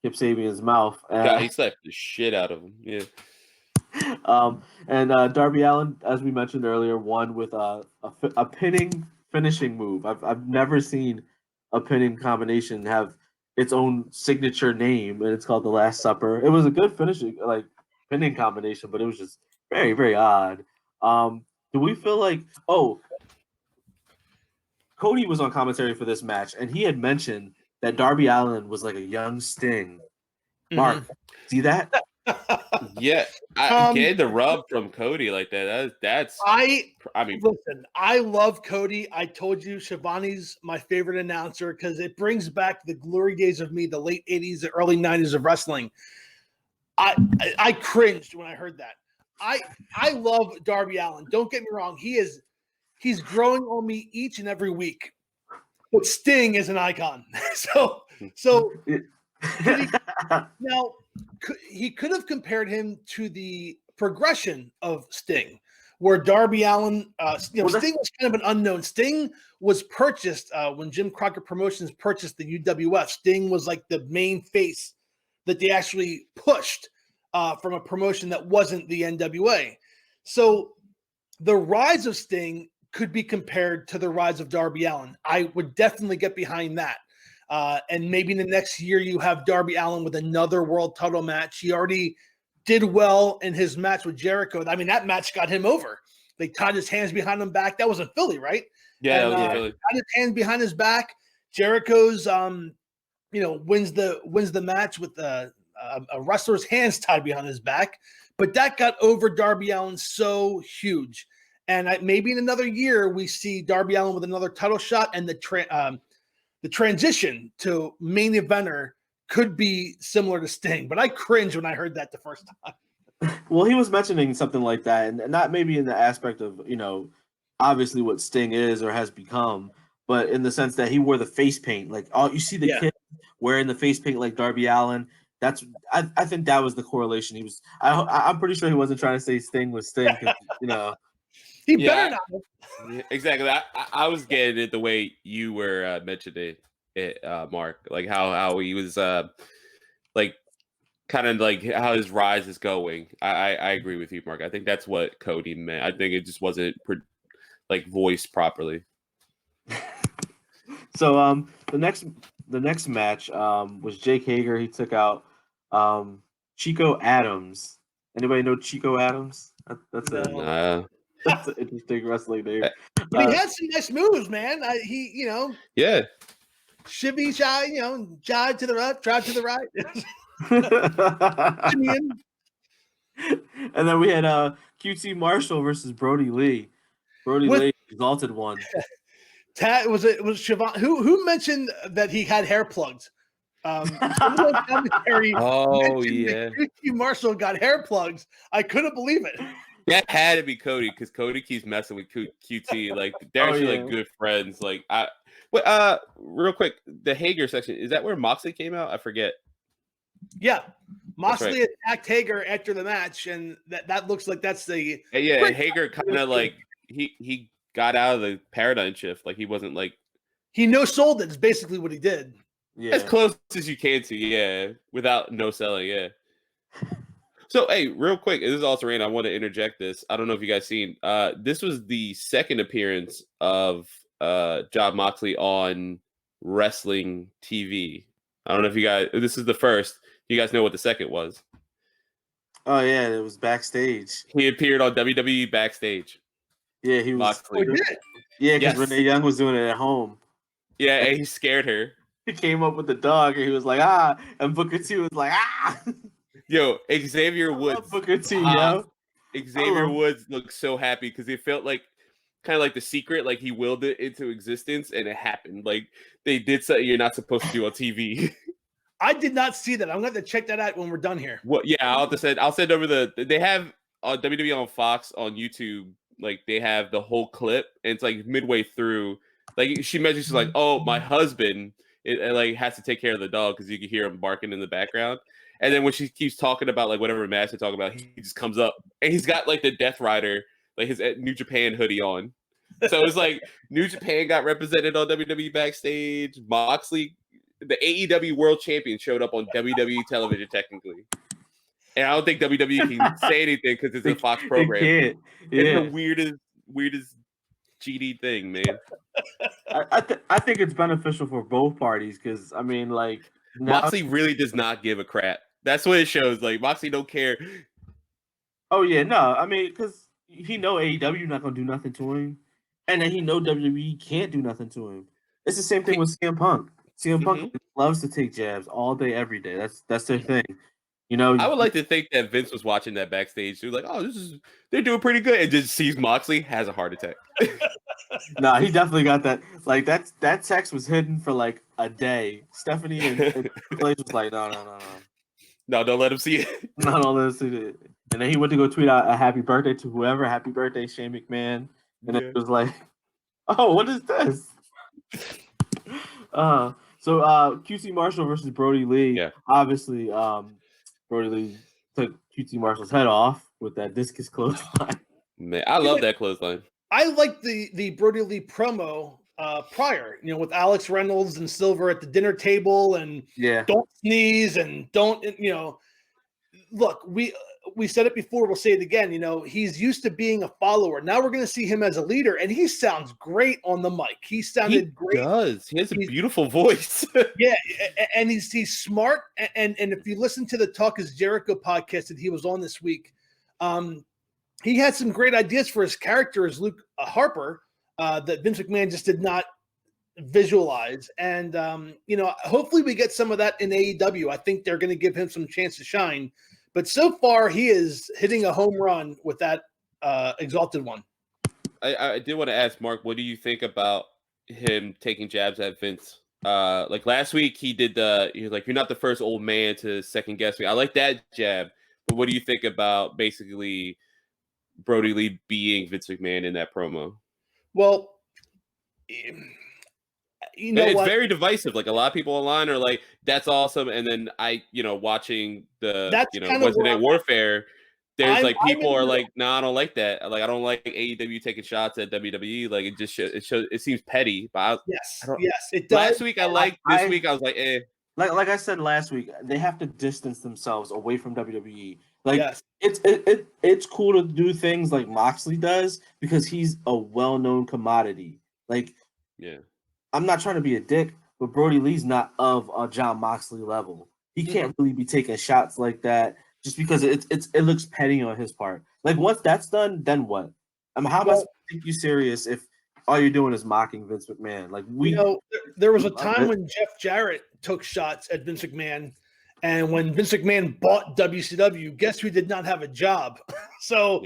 Kip Sabian's mouth. He slapped the shit out of him. Yeah. And Darby Allin, as we mentioned earlier, won with a pinning finishing move. I've never seen a pinning combination have its own signature name, and it's called the Last Supper. It was a good finishing, like pinning combination, but it was just very, very odd. Do we feel like Cody was on commentary for this match, and he had mentioned that Darby Allin was like a young Sting. Mark, see that? Yeah, I get the rub from Cody like that. I mean, listen, I love Cody. I told you Shivani's my favorite announcer because it brings back the glory days of me, the late 80s, the early 90s of wrestling. I cringed when I heard that. I love Darby Allin. Don't get me wrong. He's growing on me each and every week. But Sting is an icon. So now he could have compared him to the progression of Sting, where Darby Allin, Sting was kind of an unknown. Sting was purchased when Jim Crockett Promotions purchased the UWF. Sting was like the main face that they actually pushed from a promotion that wasn't the NWA. So the rise of Sting could be compared to the rise of Darby Allin. I would definitely get behind that. And maybe in the next year, you have Darby Allin with another world title match. He already did well in his match with Jericho. I mean, that match got him over. They tied his hands behind him back. That was in Philly, right? Yeah, that was in Philly. Tied his hands behind his back. Jericho's, wins the match with a wrestler's hands tied behind his back. But that got over Darby Allin so huge. And maybe in another year, we see Darby Allin with another title shot, and the transition to main eventer could be similar to Sting. But I cringed when I heard that the first time. Well, he was mentioning something like that, and not maybe in the aspect of, obviously what Sting is or has become, but in the sense that he wore the face paint. Like, you see the kid wearing the face paint like Darby Allin. I think that was the correlation. He was. I'm pretty sure he wasn't trying to say Sting was Sting. He better not. Yeah, exactly. I was getting it the way you were mentioning it, Mark. Like how he was like kind of like how his rise is going. I agree with you, Mark. I think that's what Cody meant. I think it just wasn't voiced properly. So the next the next match was Jake Hager. He took out Chico Adams. Anybody know Chico Adams? That's Nah. that's an interesting wrestling name. But he had some nice moves, man. Yeah. Shivy, jive to the left, drive to the right. And then we had QT Marshall versus Brody Lee. Brody Lee exalted one. Was Siobhan who mentioned that he had hair plugs? Commentary yeah. QT Marshall got hair plugs. I couldn't believe it. That had to be Cody because Cody keeps messing with QT. Like they're actually like good friends. Like real quick, the Hager section, is that where Moxley came out? I forget. Yeah. Moxley attacked Hager after the match, and that looks like that's the Hager kind of like he got out of the paradigm shift. Like he wasn't like he no-sold it is basically what he did. Yeah. As close as you can to, without no selling, So, hey, real quick, this is also Rain. I want to interject this. I don't know if you guys seen. This was the second appearance of Jon Moxley on wrestling TV. I don't know if you guys. This is the first. You guys know what the second was? Oh yeah, it was backstage. He appeared on WWE Backstage. Yeah, he was. Moxley. Yeah, because Renee Young was doing it at home. Yeah, and he scared her. He came up with the dog, and he was like, and Booker T was like, Yo, Xavier Woods. Booker T, yo. Xavier Woods looked so happy because it felt like kind of like The Secret, like he willed it into existence and it happened. Like they did something you're not supposed to do on TV. I did not see that. I'm going to have to check that out when we're done here. Well, yeah, I'll send over they have WWE on Fox on YouTube. Like they have the whole clip, and it's like midway through. Like she mentions, she's like, "Oh, my husband." It like has to take care of the dog because you can hear him barking in the background. And then when she keeps talking about like whatever match they're talking about, he just comes up and he's got like the Death Rider, like his New Japan hoodie on. So it's like New Japan got represented on WWE Backstage. Moxley, the AEW World Champion, showed up on WWE television technically. And I don't think WWE can say anything because it's a Fox program. It can't. Yeah. It's the weirdest GD thing, man. I think it's beneficial for both parties because I mean, like Moxley really does not give a crap. That's what it shows. Like Moxley don't care. Oh yeah, no. I mean, because he know AEW not gonna do nothing to him, and then he know WWE can't do nothing to him. It's the same thing with CM Punk. CM Punk loves to take jabs all day, every day. That's their thing. You know, I would like to think that Vince was watching that backstage. He was like, "Oh, they're doing pretty good," and just sees Moxley has a heart attack. Nah, he definitely got that. Like that text was hidden for like a day. Stephanie and Clay was like, no, don't let him see it. No, don't let him see it. And then he went to go tweet out a happy birthday to whoever. Happy birthday, Shane McMahon. And it was like, oh, what is this? So QT Marshall versus Brody Lee. Yeah. Obviously, Brody Lee took QT Marshall's head off with that discus clothesline. Man, I love that clothesline. I like the Brody Lee promo prior, with Alex Reynolds and Silver at the dinner table and don't sneeze and don't, look, we said it before, we'll say it again, he's used to being a follower. Now we're going to see him as a leader, and he sounds great on the mic. He sounded great. He does. He has a beautiful voice. Yeah, and he's smart. And if you listen to the Talk is Jericho podcast that he was on this week, he had some great ideas for his character as Luke Harper that Vince McMahon just did not visualize. And, hopefully we get some of that in AEW. I think they're going to give him some chance to shine. But so far, he is hitting a home run with that Exalted One. I did want to ask Mark, what do you think about him taking jabs at Vince? Like last week, he was like, "You're not the first old man to second guess me." I like that jab. But what do you think about basically Brody Lee being Vince McMahon in that promo? Well, it's very divisive. Like a lot of people online are like, "That's awesome," and then watching the Wednesday Night Warfare, there's people are like, "No, I don't like that. Like I don't like AEW taking shots at WWE. Like it just it seems petty." But yes, it does. Last week I liked. This week I was like, eh. Like I said last week, they have to distance themselves away from WWE. Like it's cool to do things like Moxley does because he's a well-known commodity. Like, I'm not trying to be a dick, but Brody Lee's not of a John Moxley level. He can't really be taking shots like that just because it looks petty on his part. Like once that's done, then what? How am I supposed to take you serious if all you're doing is mocking Vince McMahon? Like there was a time when Jeff Jarrett took shots at Vince McMahon, and when Vince McMahon bought WCW, guess who did not have a job? So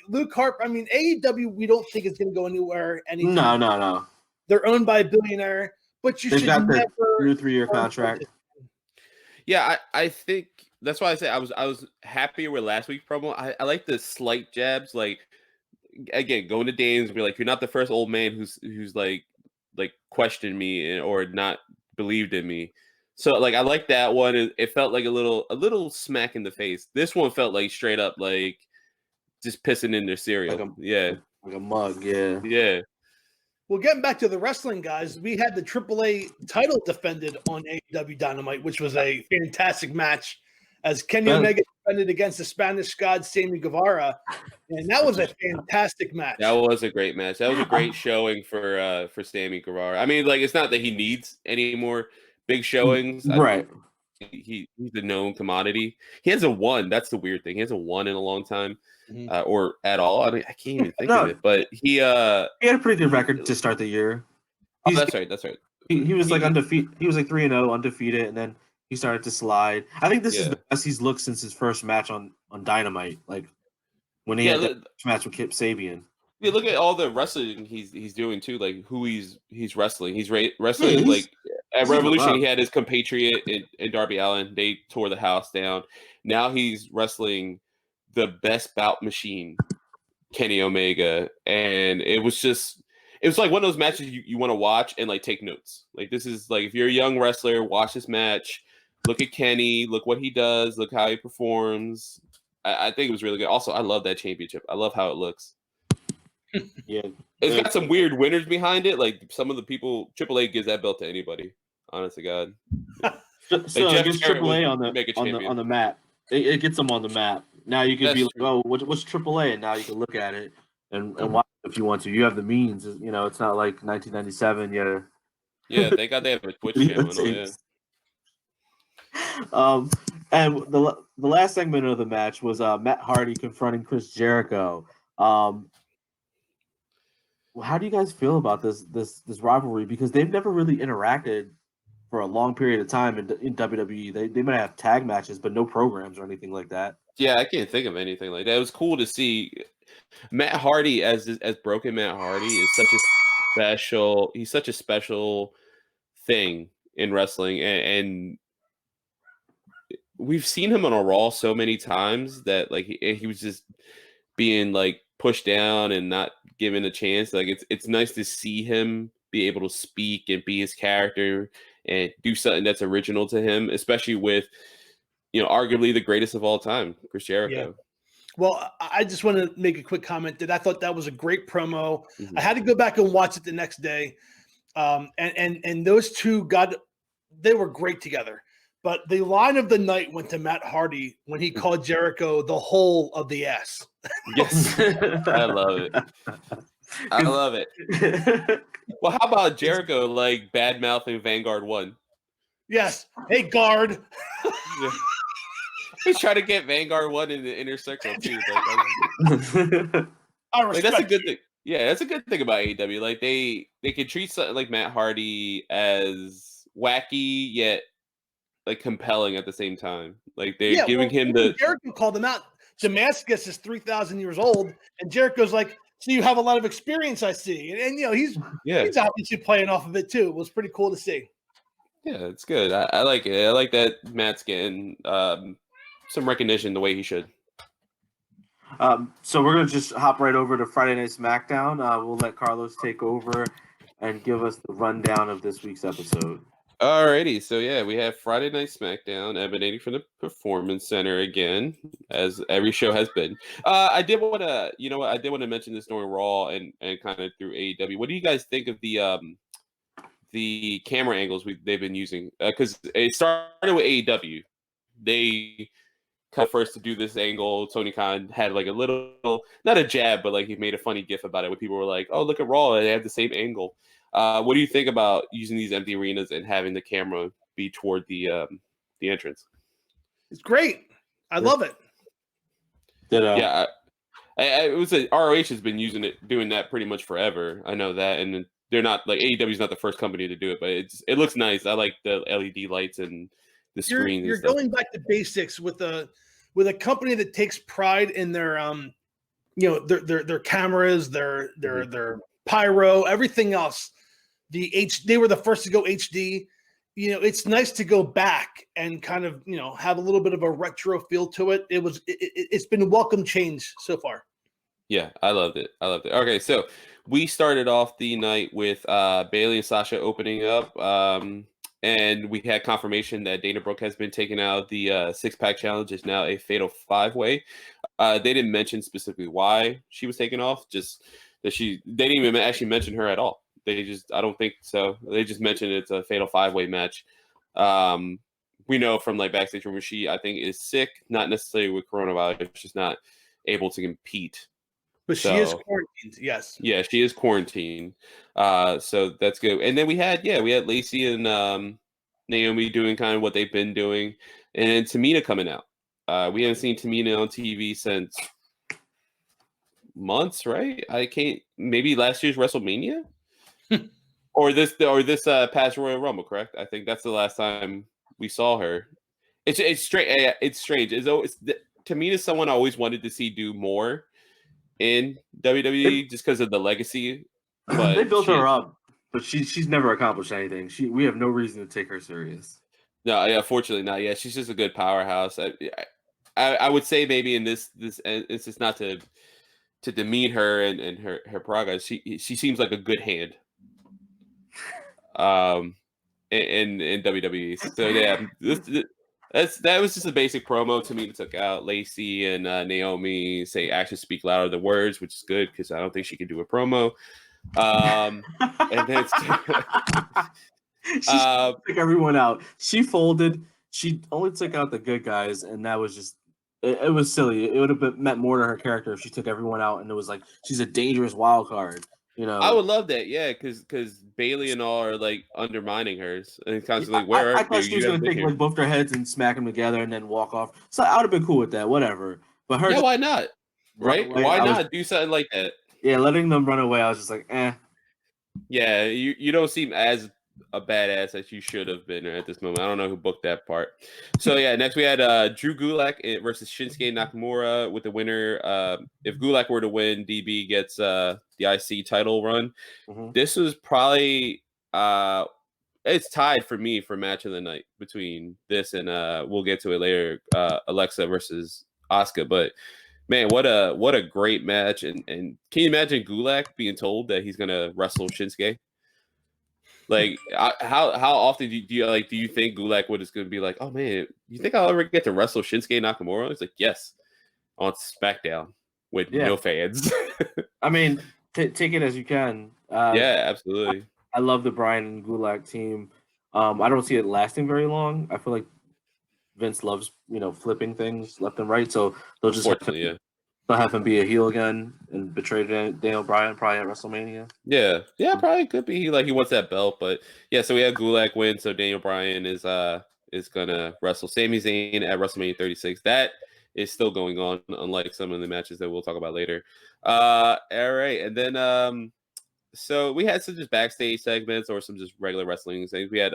Luke Harper. I mean, AEW, we don't think it's going to go anywhere anytime. No. They're owned by a billionaire, but they've got the 2 or 3 year contract. Yeah, I think that's why I say I was happier with last week's promo. I like the slight jabs, like again, going to Dames and be like, you're not the first old man who's like questioned me or not believed in me. So like I like that one. It felt like a little smack in the face. This one felt like straight up like just pissing in their cereal. Like a mug. Yeah. Well, getting back to the wrestling, guys, we had the AAA title defended on AEW Dynamite, which was a fantastic match as Kenny Omega defended against the Spanish god Sammy Guevara, and that was a fantastic match. That was a great match. That was a great showing for Sammy Guevara. I mean, like it's not that he needs any more big showings, right? He's a known commodity. He has a 1. That's the weird thing. He has a 1 in a long time. Or at all. I mean, I can't even think of it. But he had a pretty good record to start the year. That's right. He was like undefeated. He was like 3-0, undefeated, and then he started to slide. I think this is the best he's looked since his first match on Dynamite. Like when he had that match with Kip Sabian. Yeah, look at all the wrestling he's doing too. Like who he's wrestling. He's wrestling like at Revolution. He had his compatriot in Darby Allin. They tore the house down. Now he's wrestling the best bout machine, Kenny Omega, and it was like one of those matches you want to watch and like take notes. Like this is like if you're a young wrestler, watch this match, look at Kenny, look what he does, look how he performs. I think it was really good. Also, I love that championship. I love how it looks. Yeah, it's got some weird winners behind it. Like some of the people, AAA gives that belt to anybody. Honest to God. So it gets AAA on the map. It gets them on the map. Now you can be like, oh, what's AAA? And now you can look at it and watch it if you want to. You have the means. You know, it's not like 1997. Yeah, thank God they have a Twitch channel. And the last segment of the match was Matt Hardy confronting Chris Jericho. How do you guys feel about this rivalry? Because they've never really interacted for a long period of time in WWE. They might have tag matches, but no programs or anything like that. Yeah, I can't think of anything like that. It was cool to see Matt Hardy as Broken Matt Hardy is such a special thing in wrestling, and we've seen him on a Raw so many times that like he was just being like pushed down and not given a chance. Like it's nice to see him be able to speak and be his character and do something that's original to him, especially with arguably the greatest of all time, Chris Jericho. Yeah. Well, I just want to make a quick comment that I thought that was a great promo. Mm-hmm. I had to go back and watch it the next day. And those two they were great together. But the line of the night went to Matt Hardy when he called Jericho the whole of the ass. Yes. I love it. I love it. Well, how about Jericho like bad mouthing Vanguard 1? Yes. Hey, guard. Yeah. He's trying to get Vanguard 1 in the inner circle too. Like that's a good thing. Yeah, that's a good thing about AEW. Like they can treat something like Matt Hardy as wacky yet like compelling at the same time. Like they're giving him the Jericho called him out. Damascus is 3,000 years old, and Jericho's like, "So you have a lot of experience, I see." And he's obviously playing off of it too. It was pretty cool to see. Yeah, it's good. I like it. I like that Matt's getting some recognition the way he should. So we're gonna just hop right over to Friday Night SmackDown. We'll let Carlos take over and give us the rundown of this week's episode. Alrighty, so yeah, we have Friday Night SmackDown emanating from the Performance Center again, as every show has been. I did want to mention this during Raw and kind of through AEW. What do you guys think of the camera angles they've been using? Because it started with AEW. They cut first to do this angle. Tony Khan had like a little, not a jab, but like he made a funny gif about it where people were like, "Oh, look at Raw, they have the same angle." What do you think about using these empty arenas and having the camera be toward the entrance? It's great. I love it. Yeah, it was ROH has been doing that pretty much forever. I know that, and they're not like AEW is not the first company to do it, but it looks nice. I like the LED lights and the screens. You're going back to basics with a company that takes pride in their their cameras, their pyro, everything else. They were the first to go HD. It's nice to go back and kind of have a little bit of a retro feel to it. It's been a welcome change so far. Yeah, I loved it. Okay, so we started off the night with Bailey and Sasha opening up, and we had confirmation that Dana Brooke has been taken out. The six-pack challenge is now a fatal 5-way. They didn't mention specifically why she was taken off, just that they didn't even actually mention her at all. I don't think so. They just mentioned it's a fatal 5-way match. We know from like backstage rumors she, I think, is sick, not necessarily with coronavirus, she's not able to compete. But she is quarantined, yes. Yeah, she is quarantined. So that's good. And then we had Lacey and Naomi doing kind of what they've been doing, and then Tamina coming out. We haven't seen Tamina on TV since months, right? Maybe last year's WrestleMania, or this past Royal Rumble, correct? I think that's the last time we saw her. It's strange. It's strange. Tamina's someone I always wanted to see do more in WWE just because of the legacy. But they built her up, but she's never accomplished anything. We have no reason to take her serious. No, yeah, fortunately not. Yeah, she's just a good powerhouse. I would say maybe in this it's just not to demean her and her progress. She seems like a good hand. In WWE. So yeah, that was just a basic promo. Tamina took out Lacey and Naomi, say actions speak louder than words, which is good because I don't think she can do a promo. And then she took everyone out. She folded. She only took out the good guys, and that was just it was silly. It would have meant more to her character if she took everyone out, and it was like she's a dangerous wild card. I would love that, yeah, because Bailey and all are like undermining hers and constantly like, I thought she was gonna take like both their heads and smack them together and then walk off. So I would have been cool with that, whatever. But her, why not? Right? Why not do something like that? Yeah, letting them run away, I was just like, eh. Yeah, you don't seem as a badass as you should have been at this moment. I don't know who booked that part. So yeah, next we had Drew Gulak versus Shinsuke Nakamura with the winner. If Gulak were to win, DB gets the IC title run. Mm-hmm. This was probably it's tied for me for match of the night between this and we'll get to it later, Alexa versus Asuka. But man, what a great match. And can you imagine Gulak being told that he's gonna wrestle Shinsuke? Like, how often do you think Gulak is going to be like, oh man, you think I'll ever get to wrestle Shinsuke Nakamura? It's like, yes, on SmackDown with no fans. I mean, take it as you can. Yeah, absolutely. I love the Bryan and Gulak team. I don't see it lasting very long. I feel like Vince loves flipping things left and right, so they'll just they'll have him be a heel again and betray Daniel Bryan probably at WrestleMania. Yeah, probably could be. He wants that belt, but yeah. So we had Gulak win. So Daniel Bryan is gonna wrestle Sami Zayn at WrestleMania 36. That is still going on, unlike some of the matches that we'll talk about later. All right, and then so we had some just backstage segments or some just regular wrestling things. We had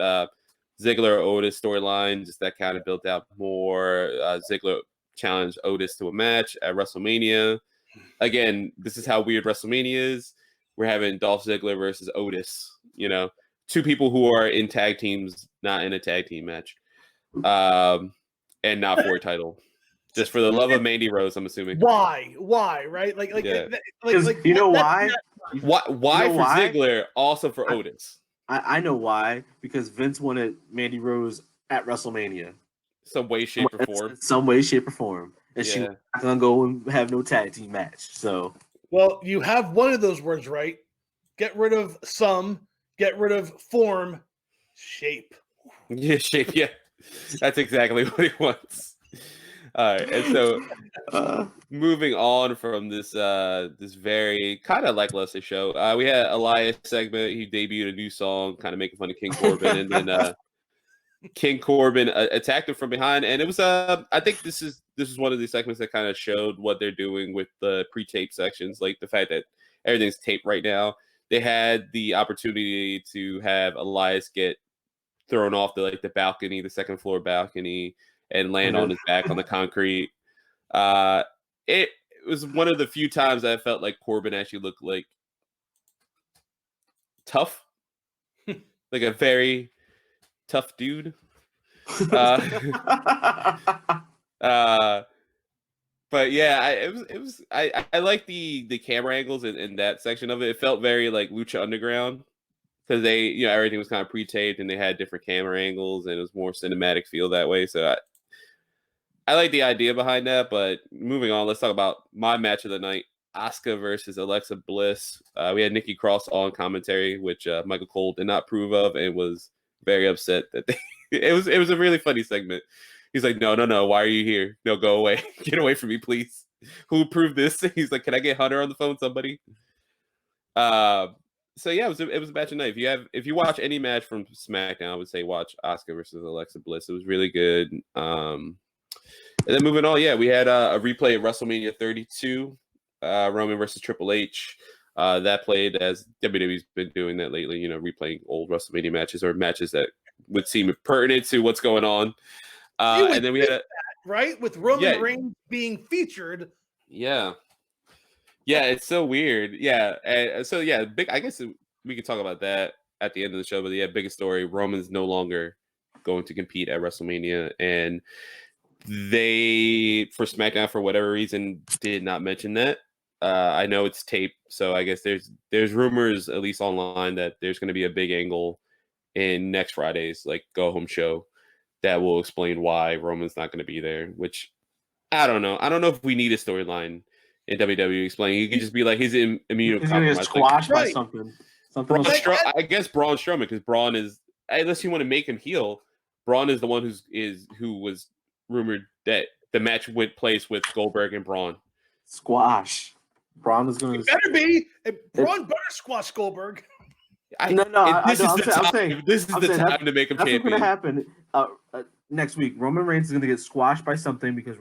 Ziggler Otis storyline, just that kind of built out more. Ziggler challenge Otis to a match at WrestleMania. Again, this is how weird WrestleMania is. We're having Dolph Ziggler versus Otis, two people who are in tag teams, not in a tag team match, and not for a title. Just for the love of Mandy Rose, I'm assuming. Why, right? Like, you know why? Why for Ziggler, also for Otis? I know why. Because Vince wanted Mandy Rose at WrestleMania. Some way, shape, or form. And she's not gonna go and have no tag team match. So, well, you have one of those words right. Get rid of some. Get rid of form. Shape. Yeah, shape. Yeah, that's exactly what he wants. All right, and so moving on from this this very kind of lackluster show, we had Elias segment. He debuted a new song, kind of making fun of King Corbin, and then King Corbin attacked him from behind, and it was I think this is one of these segments that kind of showed what they're doing with the pre-tape sections, like the fact that everything's taped right now. They had the opportunity to have Elias get thrown off the balcony, the second floor balcony, and land on his back on the concrete. It was one of the few times I felt like Corbin actually looked like tough, like a very tough dude. But yeah, I like the camera angles in that section of it. It felt very like Lucha Underground because they everything was kind of pre-taped and they had different camera angles and it was more cinematic feel that way. So I like the idea behind that. But moving on, let's talk about my match of the night: Asuka versus Alexa Bliss. We had Nikki Cross on commentary, which Michael Cole did not approve of and was very upset that they. It was a really funny segment. He's like, no, why are you here? No, go away. Get away from me, please. Who approved this? He's like, can I get Hunter on the phone, somebody? So yeah, it was a match of night. If you watch any match from SmackDown, I would say watch Asuka versus Alexa Bliss. It was really good. And then moving on, yeah, we had a replay of WrestleMania 32, Roman versus Triple H. That played as WWE's been doing that lately, replaying old WrestleMania matches or matches that would seem pertinent to what's going on. And then we had right with Roman Reigns being featured. Yeah, it's so weird. Yeah, and so yeah, I guess we could talk about that at the end of the show. But yeah, biggest story: Roman's no longer going to compete at WrestleMania, and they for SmackDown for whatever reason did not mention that. I know it's taped, so I guess there's rumors at least online that there's going to be a big angle in next Friday's go home show that will explain why Roman's not going to be there, which I don't know. I don't know if we need a storyline in WWE explaining. You could just be like he's immunocompromised. He's going to get squashed by something. I guess Braun Strowman, because Braun is, unless you want to make him heel, Braun is the one who was rumored that the match went place with Goldberg and Braun. Squash. Braun is going to better be. Braun better squash Goldberg. I'm saying this is the time to make him champion. That's what's going to happen next week. Roman Reigns is going to get squashed by something because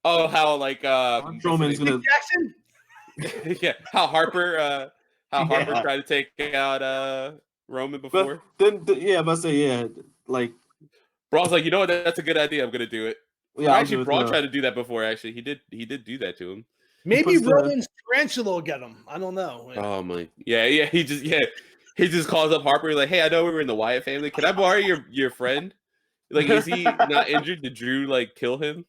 how Strowman's going to yeah, how Harper tried to take out Roman before. But then must say Braun's like, you know what, that's a good idea. I'm going to do it. Yeah, actually, Braun tried to do that before. Actually, he did do that to him. Maybe Roman's tarantula will get him. I don't know. Oh my, yeah. He just calls up Harper like, hey, I know we were in the Wyatt family. Can I borrow your friend? Like, is he not injured? Did Drew kill him?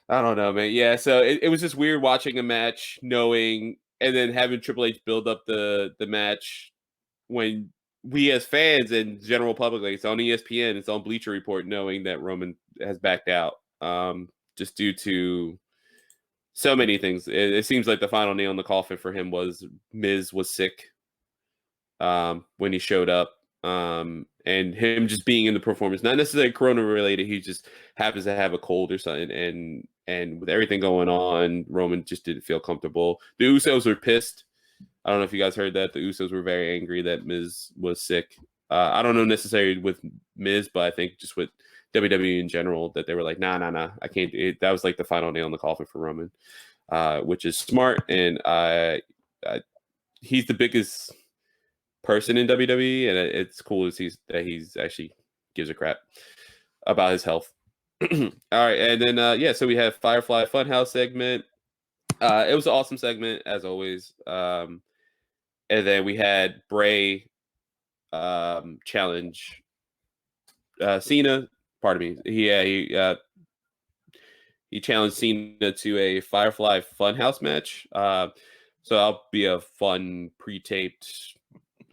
I don't know, man. Yeah, so it was just weird watching a match, knowing and then having Triple H build up the match when we as fans and general public, it's on ESPN, it's on Bleacher Report, knowing that Roman has backed out, just due to so many things. It seems like the final nail in the coffin for him was Miz was sick when he showed up, and him just being in the performance, not necessarily Corona related. He just happens to have a cold or something, and with everything going on, Roman just didn't feel comfortable. The Usos were pissed. I don't know if you guys heard that. The Usos were very angry that Miz was sick. I don't know necessarily with Miz, but I think just with WWE in general, that they were like, nah, I can't. That was like the final nail in the coffin for Roman, which is smart. And he's the biggest person in WWE, and it's cool to see that he's actually gives a crap about his health. All right, and then so we have Firefly Funhouse segment. It was an awesome segment as always. And then we had Bray challenge Cena. Pardon me. He challenged Cena to a Firefly Funhouse match. So that'll be a fun pre-taped,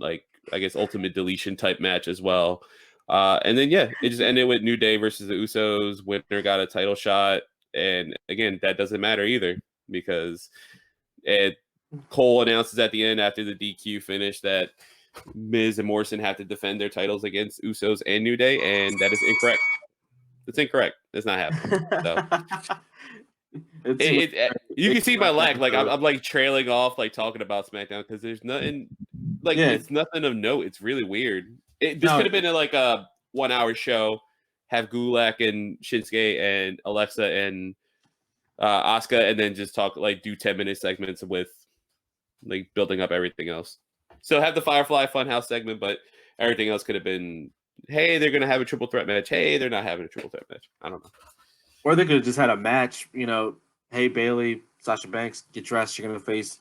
I guess, ultimate deletion type match as well. And then it just ended with New Day versus the Usos. Winner got a title shot, and again, that doesn't matter either because Cole announces at the end after the DQ finish that Miz and Morrison have to defend their titles against Usos and New Day, and that is incorrect. It's incorrect. It's not happening. So. You can see my lag. Like I'm like trailing off, like talking about SmackDown because there's nothing, like it's nothing of note. It's really weird. This could have been like a 1 hour show. Have Gulak and Shinsuke and Alexa and Asuka, and then just talk like do 10-minute segments with like building up everything else. So have the Firefly Funhouse segment, but everything else could have been, hey, they're gonna have a triple threat match. Hey, they're not having a triple threat match. I don't know. Or they could have just had a match, hey, Bailey, Sasha Banks, get dressed. You're going to face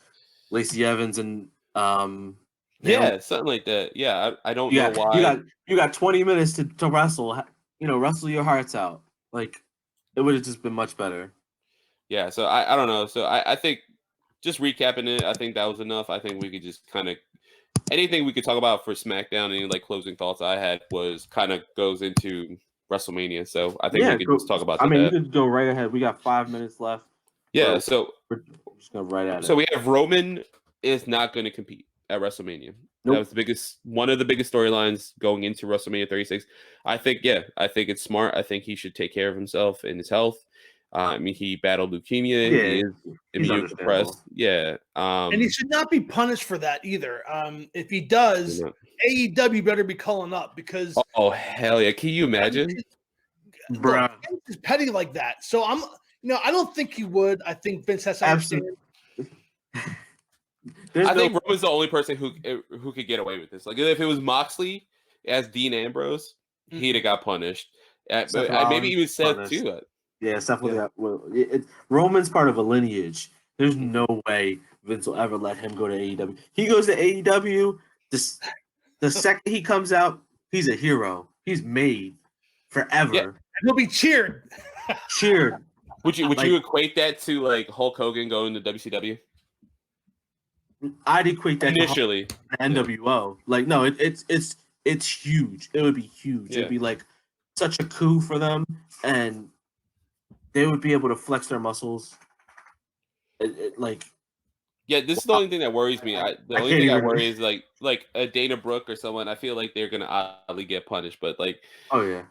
Lacey Evans and yeah, something like that. Yeah, I don't know why. You got 20 minutes to wrestle. Wrestle your hearts out. Like, it would have just been much better. Yeah, so I don't know. So I think just recapping it, I think that was enough. I think we could just kind of anything we could talk about for SmackDown. Any like closing thoughts I had was kind of goes into WrestleMania. So I think we could just talk about that. You could go right ahead. We got 5 minutes left. Yeah, so we're just going right at it. So we have Roman is not going to compete at WrestleMania. Nope. That was one of the biggest storylines going into WrestleMania 36. I think it's smart. I think he should take care of himself and his health. He battled leukemia. Yeah, he is immunosuppressed. Yeah. And he should not be punished for that either. If he does, AEW better be calling up because oh hell yeah. Can you imagine? Bruh. He's petty like that. So I don't think he would. I think Vince has to understand. I think Roman's the only person who could get away with this. Like if it was Moxley as Dean Ambrose, he'd have got punished. But maybe even Seth too. Yeah, Seth will. Yeah. Roman's part of a lineage. There's no way Vince will ever let him go to AEW. He goes to AEW. The second he comes out, he's a hero. He's made forever. Yeah. He'll be cheered. Cheered. Would you equate that to like Hulk Hogan going to WCW? I'd equate that initially to NWO. Like no, it's huge. It would be huge. Yeah. It'd be like such a coup for them, and they would be able to flex their muscles. Yeah, this is the only thing that worries me. The only thing I worry is like a Dana Brooke or someone. I feel like they're gonna oddly get punished, but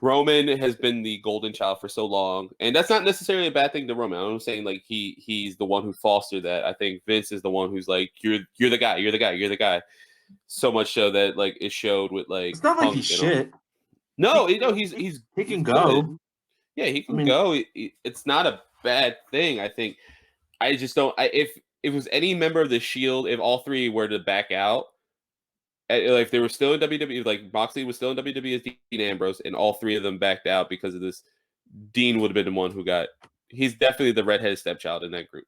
Roman has been the golden child for so long, and that's not necessarily a bad thing to Roman. I'm saying like he's the one who fostered that. I think Vince is the one who's like you're the guy. So much so that like it showed with like it's not like he's shit. No, he's he can go. Good. Yeah, he can go. It's not a bad thing. I think. I just don't. If it was any member of the Shield, if all three were to back out, if they were still in WWE, like Moxley was still in WWE as Dean Ambrose, and all three of them backed out because of this, Dean would have been the one who got. He's definitely the redheaded stepchild in that group.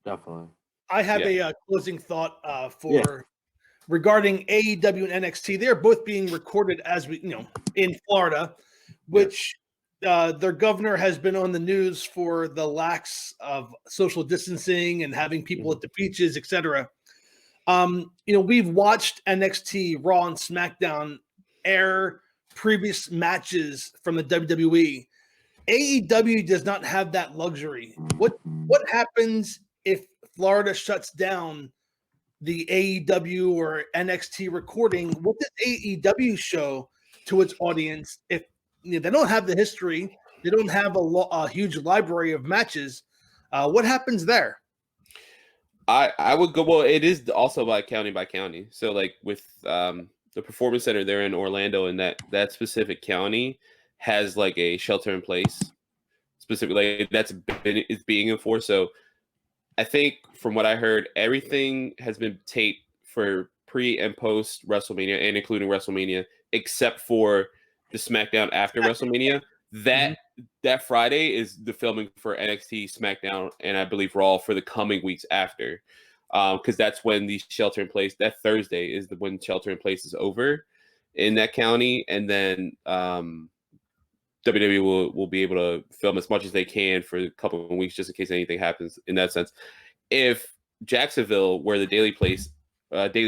Definitely. I have a closing thought regarding AEW and NXT. They're both being recorded as in Florida, which. Their governor has been on the news for the lax of social distancing and having people at the beaches, etc. We've watched NXT, Raw, and SmackDown air previous matches from the WWE. AEW does not have that luxury. What happens if Florida shuts down the AEW or NXT recording? What does AEW show to its audience if they don't have the history? They don't have a huge library of matches. What happens there? I would go. Well, it is also by county. So, like with the Performance Center there in Orlando, and that specific county has like a shelter in place, specifically that's is being enforced. So, I think from what I heard, everything has been taped for pre and post WrestleMania, and including WrestleMania, except for the SmackDown after WrestleMania. That Friday is the filming for NXT, SmackDown, and I believe Raw for the coming weeks after, because that's when the shelter in place. That Thursday is when shelter in place is over in that county, and then WWE will be able to film as much as they can for a couple of weeks, just in case anything happens. In that sense, if Jacksonville, where the Daily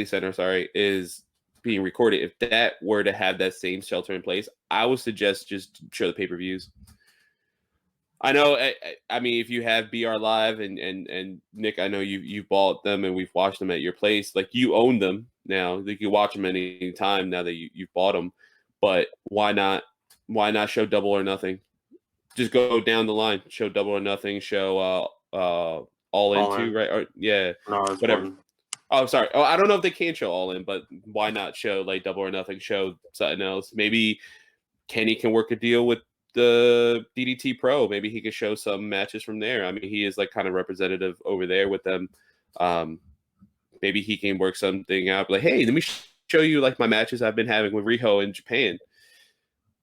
Center, is being recorded, if that were to have that same shelter in place, I would suggest just show the pay-per-views. I know, I mean, if you have BR Live and Nick, I know you've bought them and we've watched them at your place. Like you own them now, you can watch them any time now that you've bought them. But why not why not show Double or Nothing? Just go down the line. Show Double or Nothing. Show All In too, right? Or, yeah, No, it's whatever. important. Oh, sorry. Oh, I don't know if they can show All In, but why not show like Double or Nothing? Show something else. Maybe Kenny can work a deal with the DDT Pro. Maybe he could show some matches from there. I mean, he is like kind of representative over there with them. Maybe he can work something out. Like, hey, let me show you like my matches I've been having with Riho in Japan.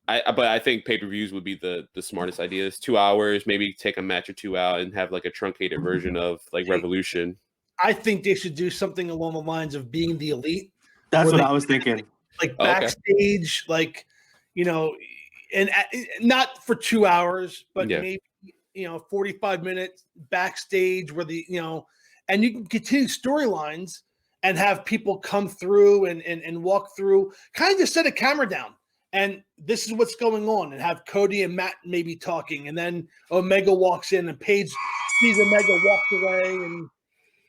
But I think pay-per-views would be the smartest ideas. 2 hours, maybe take a match or two out and have like a truncated version of like Revolution. I think they should do something along the lines of Being the Elite. That's what I was thinking. Like backstage, like, you know, and not for 2 hours, but maybe, 45 minutes backstage where and you can continue storylines and have people come through and walk through, kind of just set a camera down. And this is what's going on, and have Cody and Matt maybe talking, and then Omega walks in and Paige sees Omega walk away, and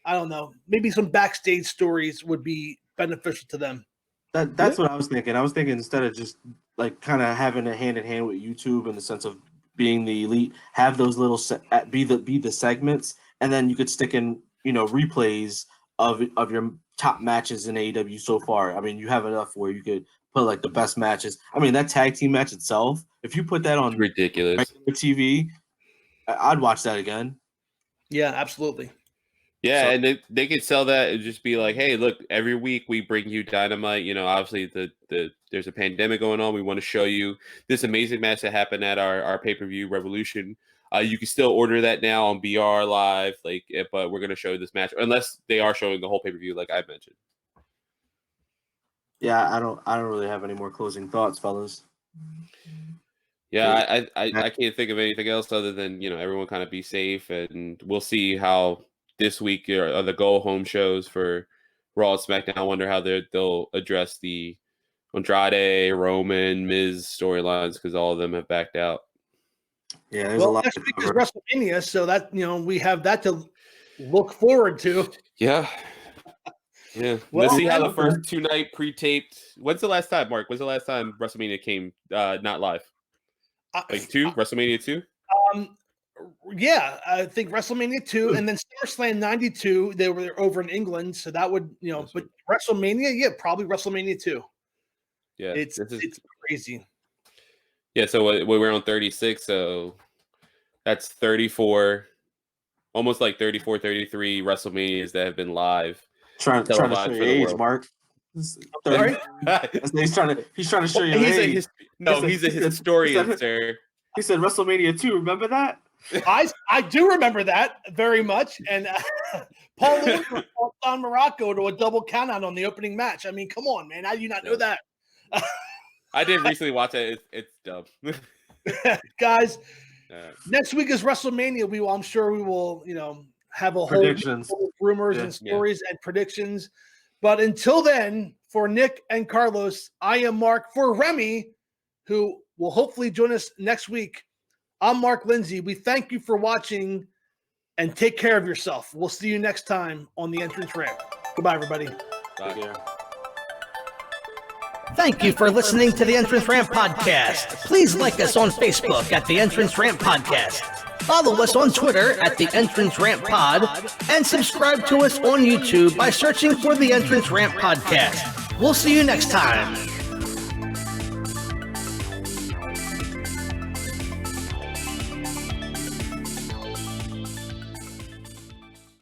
I don't know, maybe some backstage stories would be beneficial to them. That's what I was thinking. I was thinking instead of just like kind of having a hand in hand with YouTube in the sense of Being the Elite, have those little be the segments, and then you could stick in replays of your top matches in AEW so far. I mean, you have enough where you could put like the best matches. I mean, that tag team match itself, if you put that on ridiculous regular TV, I'd watch that again. Yeah, absolutely. Yeah, so, and they could sell that and just be like, hey, look, every week we bring you Dynamite. Obviously there's a pandemic going on. We want to show you this amazing match that happened at our pay-per-view Revolution. You can still order that now on BR Live, but we're going to show you this match, unless they are showing the whole pay-per-view, like I mentioned. Yeah, I don't really have any more closing thoughts, fellas. Yeah, I can't think of anything else other than everyone kind of be safe, and we'll see how this week are the go home shows for Raw and SmackDown. I wonder how they'll address the Andrade, Roman, Miz storylines, because all of them have backed out. Yeah, there's a lot. Next week is WrestleMania, so that we have that to look forward to. Yeah. Yeah. Let's see how the first 2 night pre-taped. When's the last time, Mark? When's the last time WrestleMania came not live? WrestleMania 2? Yeah, I think WrestleMania 2 and then SummerSlam 92, they were over in England, so that would, but WrestleMania, yeah, probably WrestleMania 2. Yeah. It's crazy. Yeah, so we're on 36, so that's 34, almost like 34, 33 WrestleManias that have been live. Trying to show your age, Mark. Sorry? He's trying to show you age. He's a historian, sir. He said WrestleMania 2. Remember that? I do remember that very much. And Paul Lewis fought Don Morocco to a double countout on the opening match. I mean, come on, man. How do you not know that? I did recently watch it. It's dumb. Guys, next week is WrestleMania. I'm sure we will, have a predictions, whole rumors and stories and predictions. But until then, for Nick and Carlos, I am Mark. For Remy, who will hopefully join us next week, I'm Mark Lindsay. We thank you for watching and take care of yourself. We'll see you next time on the Entrance Ramp. Goodbye, everybody. Bye. Thank you for listening to the Entrance Ramp Podcast. Please like us on Facebook at the Entrance Ramp Podcast. Follow us on Twitter at the Entrance Ramp Pod, and subscribe to us on YouTube by searching for the Entrance Ramp Podcast. We'll see you next time.